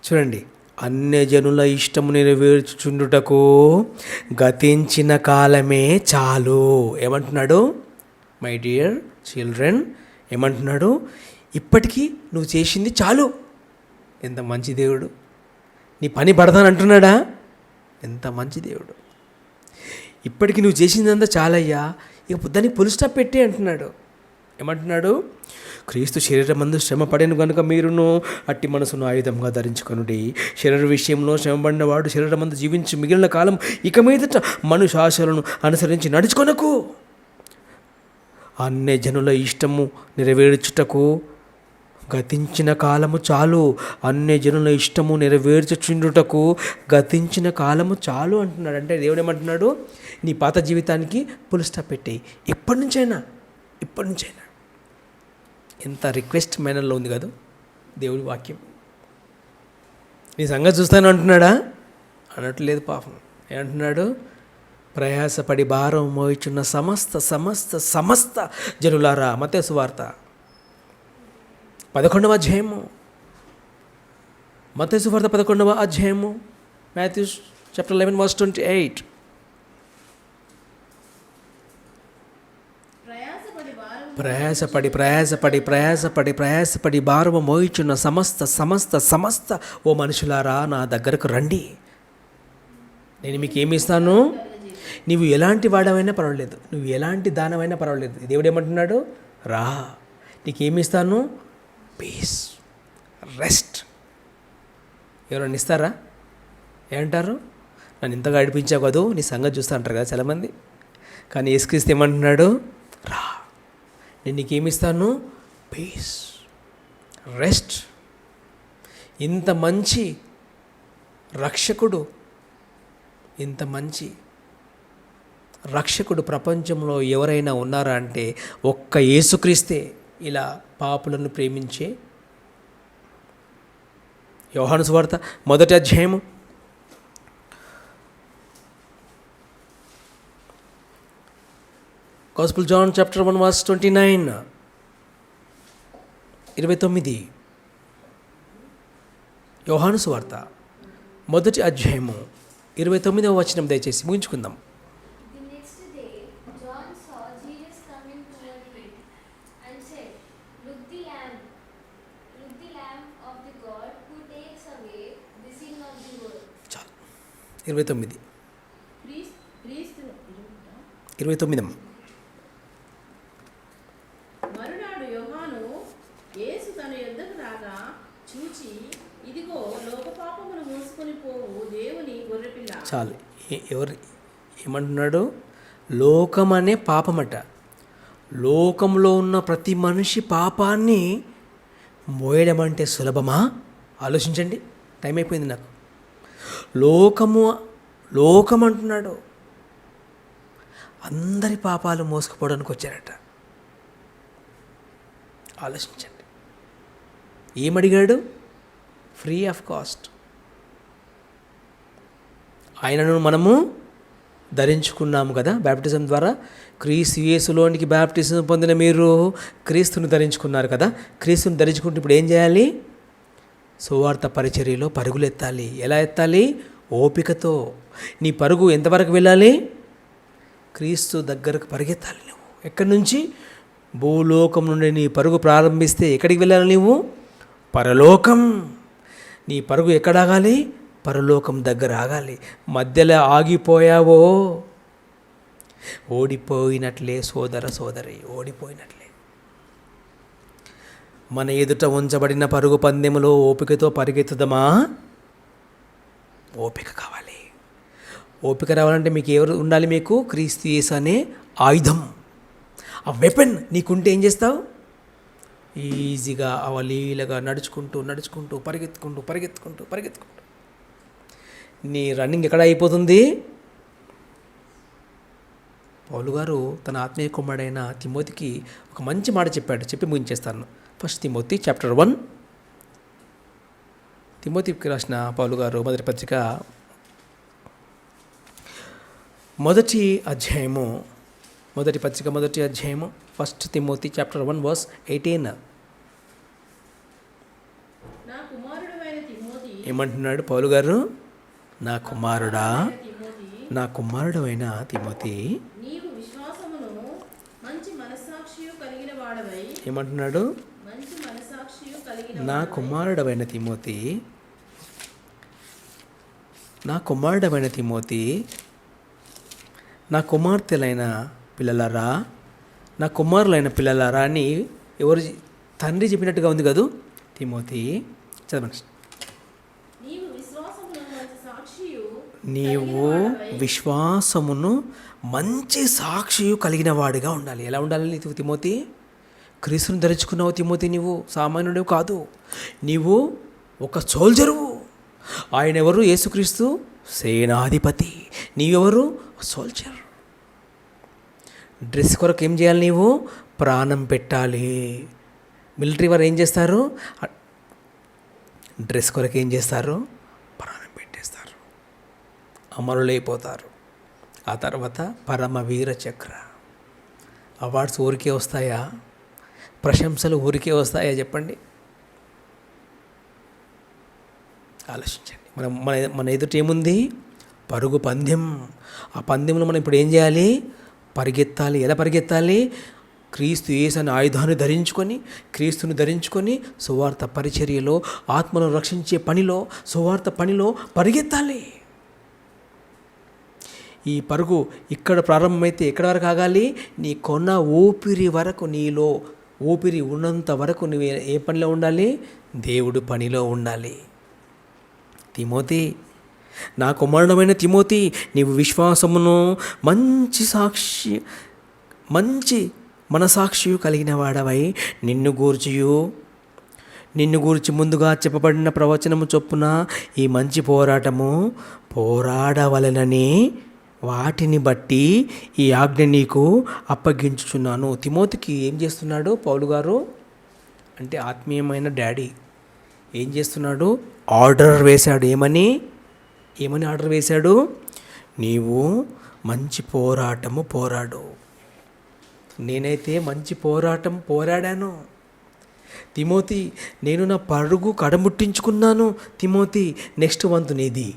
A: చూడండి, అన్యజనుల ఇష్టము నెరవేర్చుచుండుటకు గతించిన కాలమే చాలు. ఏమంటున్నాడు? మై డియర్ చిల్డ్రన్, ఏమంటున్నాడు? ఇప్పటికీ నువ్వు చేసింది చాలు. ఎంత మంచి దేవుడు! నీ పని పడతాను అంటున్నాడా? ఎంత మంచి దేవుడు! ఇప్పటికీ నువ్వు చేసిందంతా చాలయ్యా, ఇక దానికి ఫుల్ స్టాప్ పెట్టి అంటున్నాడు. ఏమంటున్నాడు? క్రీస్తు శరీరమందు శ్రమ పడెను కనుక మీరును అట్టి మనసును ఆయుధంగా ధరించుకొనుడి. శరీర విషయంలో శ్రమపడిన వాడు శరీరమందు జీవించి మిగిలిన కాలం ఇక మీదట మనుషాశలను అనుసరించి నడుచుకొనకు. అన్య జనుల ఇష్టము నెరవేర్చుటకు గతించిన కాలము చాలు. అన్య జనుల ఇష్టము నెరవేర్చుచుండుటకు గతించిన కాలము చాలు అంటున్నాడు. అంటే దేవుడు ఏమంటున్నాడు? నీ పాత జీవితానికి ఫుల్ స్టాప్ పెట్టేయి. ఇప్పటి నుంచైనా. ఎంత రిక్వెస్ట్ మేనర్లో ఉంది కదా దేవుడి వాక్యం. నీ సంగతి చూస్తాను అంటున్నాడా? అనట్లేదు పాపం. ఏమంటున్నాడు? ప్రయాసపడి భారం మోయిచున్న సమస్త సమస్త సమస్త జనులారా. మత్తయి సువార్త 11వ అధ్యాయము. మత్తయి సువార్త 11వ అధ్యాయము. Matthew chapter 11:28. ప్రయాసపడి భారము మోయిచున్న సమస్త సమస్త సమస్త ఓ మనుషులారా నా దగ్గరకు రండి, నేను మీకు ఏమి ఇస్తాను? నువ్వు ఎలాంటి వాడవైనా పర్వాలేదు, నువ్వు ఎలాంటి దానమైనా పర్వాలేదు. దేవుడు ఏమంటున్నాడు? రా, నీకేమి ఇస్తాను? Peace, rest. ఎవరైనా ఇస్తారా? ఏమంటారు? నన్ను ఇంతగా అడిపించావు కదూ, నీ సంగతి చూస్తా అంటారు కదా చాలామంది. కానీ యేసుక్రీస్తు ఏమంటున్నాడు? రా, నేను నీకేమిస్తాను? Piece, rest. ఇంత మంచి రక్షకుడు, ఇంత మంచి రక్షకుడు ప్రపంచంలో ఎవరైనా ఉన్నారా అంటే ఒక్క యేసుక్రీస్తే. ఇలా పాపులను ప్రేమించే. యోహాను సువార్త 1వ అధ్యాయము 1 గాస్పుల్ జాన్ చాప్టర్ 1 వర్స్ 29. 29. యోహాను సువార్త మొదటి అధ్యాయము 29వ వచనం దయచేసి ముగించుకుందాం.
C: The next day, John saw Jesus coming toward him and said, Look the Lamb of the God who takes away the sin of the world.
A: చాలు. 29.
B: క్రీస్తును
A: 29.
B: మరునాడు యోహాను యేసు తన యొద్దకు రాగా చూచి, ఇదిగో లోక పాపమును మోసుకొని పోవు దేవుని గొర్రెపిల్ల.
A: చాలు. ఎవరు ఏమంటున్నాడు? లోకం అనే పాపమట. లోకంలో ఉన్న ప్రతి మనిషి పాపాన్ని మోయడం అంటే సులభమా? ఆలోచించండి. టైం అయిపోయింది నాకు. లోకం అంటున్నాడు. అందరి పాపాలు మోసుకుపోవడానికి వచ్చారట. ఆలోచించండి. ఏమడిగాడు? Free of cost. ఆయనను మనము ధరించుకున్నాము కదా బ్యాప్టిజం ద్వారా. క్రీస్తు యేసులోనికి బ్యాప్టిజం పొందిన మీరు క్రీస్తుని ధరించుకున్నారు కదా. క్రీస్తుని ధరించుకుంటే ఇప్పుడు ఏం చేయాలి? సువార్త పరిచర్యలో పరుగులు ఎత్తాలి. ఎలా ఎత్తాలి? ఓపికతో. నీ పరుగు ఎంతవరకు వెళ్ళాలి? క్రీస్తు దగ్గరకు పరిగెత్తాలి. నువ్వు ఎక్కడి నుంచి? భూలోకం నుండి నీ పరుగు ప్రారంభిస్తే ఎక్కడికి వెళ్ళాలి? నువ్వు పరలోకం. నీ పరుగు ఎక్కడ ఆగాలి? పరలోకం దగ్గర ఆగాలి. మధ్యలో ఆగిపోయావో ఓడిపోయినట్లే సోదర సోదరి, ఓడిపోయినట్లే. మన ఎదుట ఉంచబడిన పరుగు పందెములో ఓపికతో పరిగెత్తుదామా? ఓపిక కావాలి. ఓపిక రావాలంటే మీకు ఎవరు ఉండాలి? మీకు క్రీస్తు యేసు అనే ఆయుధం, ఆ వెపన్ నీకుంటే ఏం చేస్తావు? ఈజీగా అవలీలగా నడుచుకుంటూ పరిగెత్తుకుంటూ నీ రన్నింగ్ ఎక్కడ అయిపోతుంది? పౌలు గారు తన ఆత్మీయ కుమారుడైన తిమోతికి ఒక మంచి మాట చెప్పాడు. చెప్పి ముగించేస్తాను. First Timothy chapter 1. తిమోతికి రాసిన పౌలు గారు మొదటి పత్రిక మొదటి అధ్యాయము ఫస్ట్ తిమోతి చాప్టర్ 1 వర్స్ 18.
B: నా కుమారుడైన తిమోతి,
A: ఏమంటున్నాడు పౌలు గారు? నా కుమారుడైన తిమోతి,
B: నీవు విశ్వాసమును మంచి మనస్సాక్షియు కలిగిన వాడవై.
A: ఏమంటున్నాడు?
B: మంచి మనస్సాక్షియు కలిగిన
A: నా కుమారుడైన తిమోతి, నా కుమార్తెలైన పిల్లలారా, నా కుమారులైన పిల్లలారా అని ఎవరు తండ్రి చెప్పినట్టుగా ఉంది కదూ. తిమోతి చదవండి. నీవు విశ్వాసమును మంచి సాక్షియు కలిగిన వాడిగా ఉండాలి. ఎలా ఉండాలి నీవు తిమోతి? క్రీస్తుని ధరించుకున్నావు తిమోతి. నీవు సామాన్యుడు కాదు. నీవు ఒక సోల్జరువు. ఆయన ఎవరు? యేసుక్రీస్తు సేనాధిపతి. నీవెవరు? సోల్జర్. డ్రెస్ కొరకు ఏం చేయాలి? నీవు ప్రాణం పెట్టాలి. మిలిటరీ వారు ఏం చేస్తారు? డ్రెస్ కొరకు ఏం చేస్తారు? ప్రాణం పెట్టేస్తారు, అమరులైపోతారు. ఆ తర్వాత పరమవీర చక్ర అవార్డ్స్ ఊరికే వస్తాయా? ప్రశంసలు ఊరికే వస్తాయా? చెప్పండి. ఆలోచించండి. మన ఎదుట ఏముంది? పరుగు పందెం. ఆ పందెంలో మనం ఇప్పుడు ఏం చేయాలి? పరిగెత్తాలి. ఎలా పరిగెత్తాలి? క్రీస్తు యేసు అనే ఆయుధాన్ని ధరించుకొని, క్రీస్తుని ధరించుకొని సువార్త పరిచర్యలో, ఆత్మను రక్షించే పనిలో, సువార్త పనిలో పరిగెత్తాలి. ఈ పరుగు ఇక్కడ ప్రారంభమైతే ఎక్కడి వరకు ఆగాలి? నీ కొన ఊపిరి వరకు, నీలో ఊపిరి ఉన్నంత వరకు నువ్వు ఏ పనిలో ఉండాలి? దేవుడు పనిలో ఉండాలి. తిమోతి, నా కుమారుడమైన తిమోతి, నీవు విశ్వాసమును మంచి మనసాక్షియు కలిగిన వాడవై నిన్ను గూర్చి ముందుగా చెప్పబడిన ప్రవచనము చొప్పున ఈ మంచి పోరాడవలెనని వాటిని బట్టి ఈ ఆజ్ఞ నీకు అప్పగించుచున్నాను. తిమోతికి ఏం చేస్తున్నాడు పౌలు గారు? అంటే ఆత్మీయమైన డాడీ ఏం చేస్తున్నాడు? ఆర్డర్ వేశాడు. ఏమని ఆర్డర్ వేశాడు? నీవు మంచి పోరాటము పోరాడు. నేనైతే మంచి పోరాటం పోరాడాను తిమోతి, నేను నా పరుగు కడముట్టించుకున్నాను తిమోతి, నెక్స్ట్ వంతు నీది.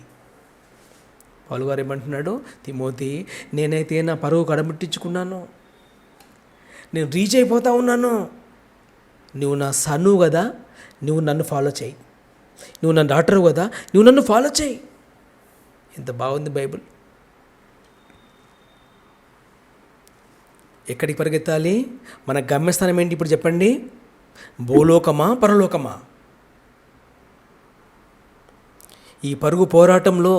A: పౌలు గారు ఏమంటున్నాడు? తిమోతి, నేనైతే నా పరుగు కడముట్టించుకున్నాను, నేను రీచ్ అయిపోతా ఉన్నాను. నువ్వు నా సన్ను కదా, నువ్వు నన్ను ఫాలో చేయి. నువ్వు నా డాక్టరు కదా, నువ్వు నన్ను ఫాలో చేయి. ఎంత బాగుంది బైబిల్. ఎక్కడికి పరిగెత్తాలి? మన గమ్యస్థానం ఏంటి ఇప్పుడు చెప్పండి? భూలోకమా పరలోకమా? ఈ పరుగు పోరాటంలో,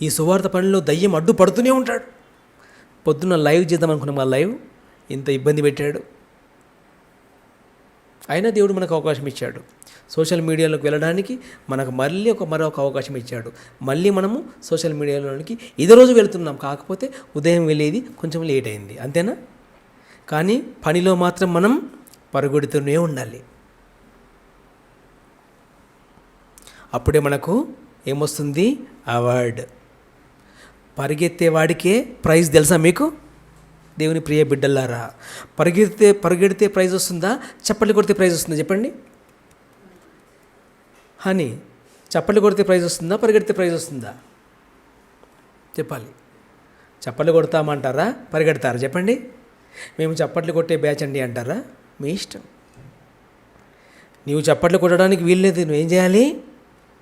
A: ఈ సువార్త పనిలో దయ్యం అడ్డుపడుతూనే ఉంటాడు. పొద్దున్న లైవ్ చేద్దాం అనుకున్నాం, ఆ లైవ్ ఇంత ఇబ్బంది పెట్టాడు. అయినా దేవుడు మనకు అవకాశం ఇచ్చాడు. సోషల్ మీడియాలోకి వెళ్ళడానికి మనకు మళ్ళీ మరొక అవకాశం ఇచ్చాడు. మళ్ళీ మనము సోషల్ మీడియాలోనికి ఇదే రోజు వెళుతున్నాం. కాకపోతే ఉదయం వెళ్ళేది కొంచెం లేట్ అయింది, అంతేనా? కానీ పనిలో మాత్రం మనం పరుగుడుతూనే ఉండాలి. అప్పుడే మనకు ఏమొస్తుంది? అవార్డ్. పరిగెత్తేవాడికే ప్రైజ్ తెలుసా మీకు? దేవుని ప్రియ బిడ్డలారా, పరిగెడితే ప్రైజ్ వస్తుందా? చప్పట్లు కొడితే ప్రైజ్ వస్తుందా? చెప్పండి. హనీ, చప్పట్లు కొడితే ప్రైజ్ వస్తుందా? పరిగెడితే ప్రైజ్ వస్తుందా? చెప్పాలి. చప్పట్లు కొడతామంటారా? పరిగెడతారా? చెప్పండి. మేము చప్పట్లు కొట్టే బ్యాచ్ అండి అంటారా? మీ ఇష్టం. నీవు చప్పట్లు కొట్టడానికి వీల్లేదు, నువ్వేం చేయాలి?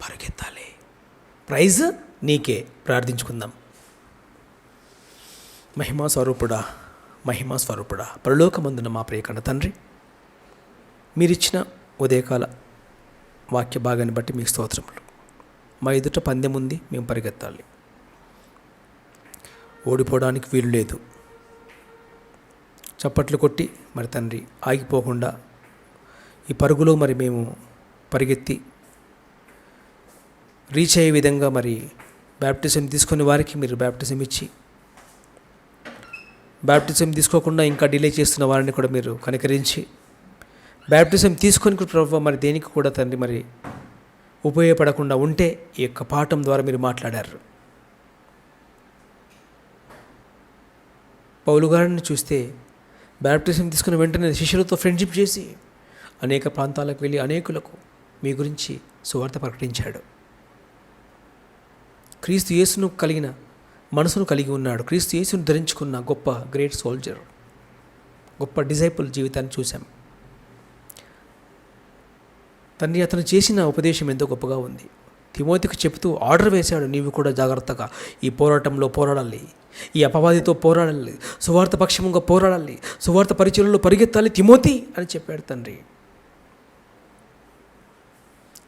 A: పరిగెత్తాలి. ప్రైజ్ నీకే. ప్రార్థించుకుందాం. మహిమా స్వరూపుడా, పరలోకమందున మా ప్రియకన్న తండ్రి, మీరిచ్చిన ఉదయకాల వాక్య భాగాన్ని బట్టి మీకు స్తోత్రములు. మా ఎదుట పందెం ఉంది, మేము పరిగెత్తాలి. ఓడిపోవడానికి వీలు లేదు. చప్పట్లు కొట్టి మరి తండ్రి ఆగిపోకుండా ఈ పరుగులో మరి మేము పరిగెత్తి రీచ్ అయ్యే విధంగా మరి బ్యాప్టిజం తీసుకునే వారికి మీరు బ్యాప్టిజం ఇచ్చి, బ్యాప్టిజం తీసుకోకుండా ఇంకా డిలే చేస్తున్న వారిని కూడా మీరు కనికరించి, బ్యాప్టిజం తీసుకొని ప్రభువా మరి దేనికి కూడా తండ్రి మరి ఉపయోగపడకుండా ఉంటే ఈ యొక్క పాఠం ద్వారా మీరు మాట్లాడారు. పౌలు గారిని చూస్తే బ్యాప్టిజం తీసుకున్న వెంటనే శిష్యులతో ఫ్రెండ్షిప్ చేసి అనేక ప్రాంతాలకు వెళ్ళి అనేకులకు మీ గురించి సువార్త ప్రకటించాడు. క్రీస్తు యేసును కలిగిన మనసును కలిగి ఉన్నాడు. క్రీస్తు యేసును ధరించుకున్న గొప్ప గ్రేట్ సోల్జర్, గొప్ప డిసైపుల్ జీవితాన్ని చూశాం. తండ్రి, అతను చేసిన ఉపదేశం ఎంతో గొప్పగా ఉంది. తిమోతికి చెబుతూ ఆర్డర్ వేశాడు, నీవు కూడా జాగ్రత్తగా ఈ పోరాటంలో పోరాడాలి, ఈ అపవాదితో పోరాడాలి, సువార్త పక్షంగా పోరాడాలి, సువార్త పరిచయంలో పరిగెత్తాలి తిమోతి అని చెప్పాడు తండ్రి.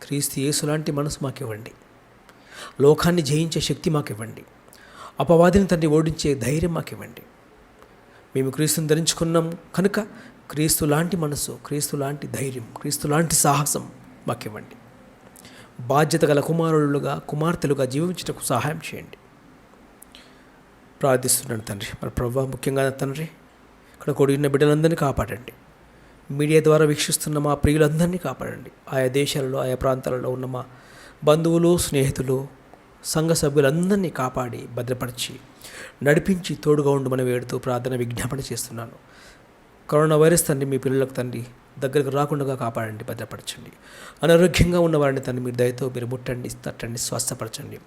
A: క్రీస్తు యేసు లాంటి మనసు మాకివ్వండి. లోకాన్ని జయించే శక్తి మాకివ్వండి. అపవాదిని తండ్రి ఓడించే ధైర్యం మాకివ్వండి. మేము క్రీస్తుని ధరించుకున్నాం కనుక క్రీస్తు లాంటి మనసు, క్రీస్తు లాంటి ధైర్యం, క్రీస్తు లాంటి సాహసం మాకివ్వండి. బాధ్యత గల కుమారులుగా కుమార్తెలుగా జీవించటకు సహాయం చేయండి. ప్రార్థిస్తున్నాను తండ్రి. మరి ప్రభువా, ముఖ్యంగా తండ్రి ఇక్కడ కూడిన బిడ్డలందరినీ కాపాడండి. మీడియా ద్వారా వీక్షిస్తున్న మా ప్రియులందరినీ కాపాడండి. ఆయా దేశాలలో, ఆయా ప్రాంతాలలో ఉన్న మా బంధువులు, స్నేహితులు, సంఘ సభ్యులందరినీ కాపాడి భద్రపరిచి నడిపించి తోడుగా ఉండమని వేడుతూ ప్రార్థన విజ్ఞాపన చేస్తున్నాను. కరోనా వైరస్ తండ్రి మీ పిల్లలకు తండ్రి దగ్గరకు రాకుండా కాపాడండి, భద్రపరచండి. అనారోగ్యంగా ఉన్న వారిని తండ్రి మీరు దయతో మీరు ముట్టండి, తట్టండి, స్వస్థపరచండి.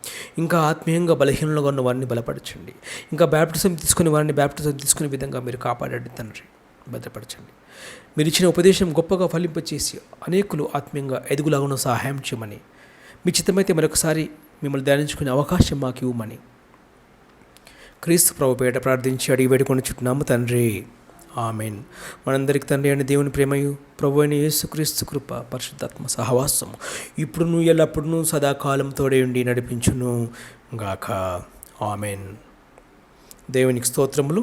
A: ఇంకా ఆత్మీయంగా బలహీనంగా ఉన్న వారిని బలపరచండి. ఇంకా బ్యాప్టిజం తీసుకునే వారిని బ్యాప్టిజం తీసుకునే విధంగా మీరు కాపాడండి తండ్రి, భద్రపరచండి. మీరు ఇచ్చిన ఉపదేశం గొప్పగా ఫలింపచేసి అనేకులు ఆత్మీయంగా ఎదుగులాగున సహాయం చేయమని, మీ చిత్తమైతే మరొకసారి మిమ్మల్ని ధ్యానించుకునే అవకాశం మాకు ఇవ్వమని క్రీస్తు ప్రభు పేట ప్రార్థించి అడిగి వేడుకొని చుట్టున్నాము తండ్రి. ఆమెన్. మనందరికి తండ్రి అయిన దేవుని ప్రేమయు, ప్రభు అయిన యేసుక్రీస్తు కృప, పరిశుద్ధాత్మ సహవాసము ఇప్పుడును ఎల్లప్పుడూ సదాకాలం తోడే ఉండి నడిపించును గాక. ఆమెన్. దేవునికి స్తోత్రములు.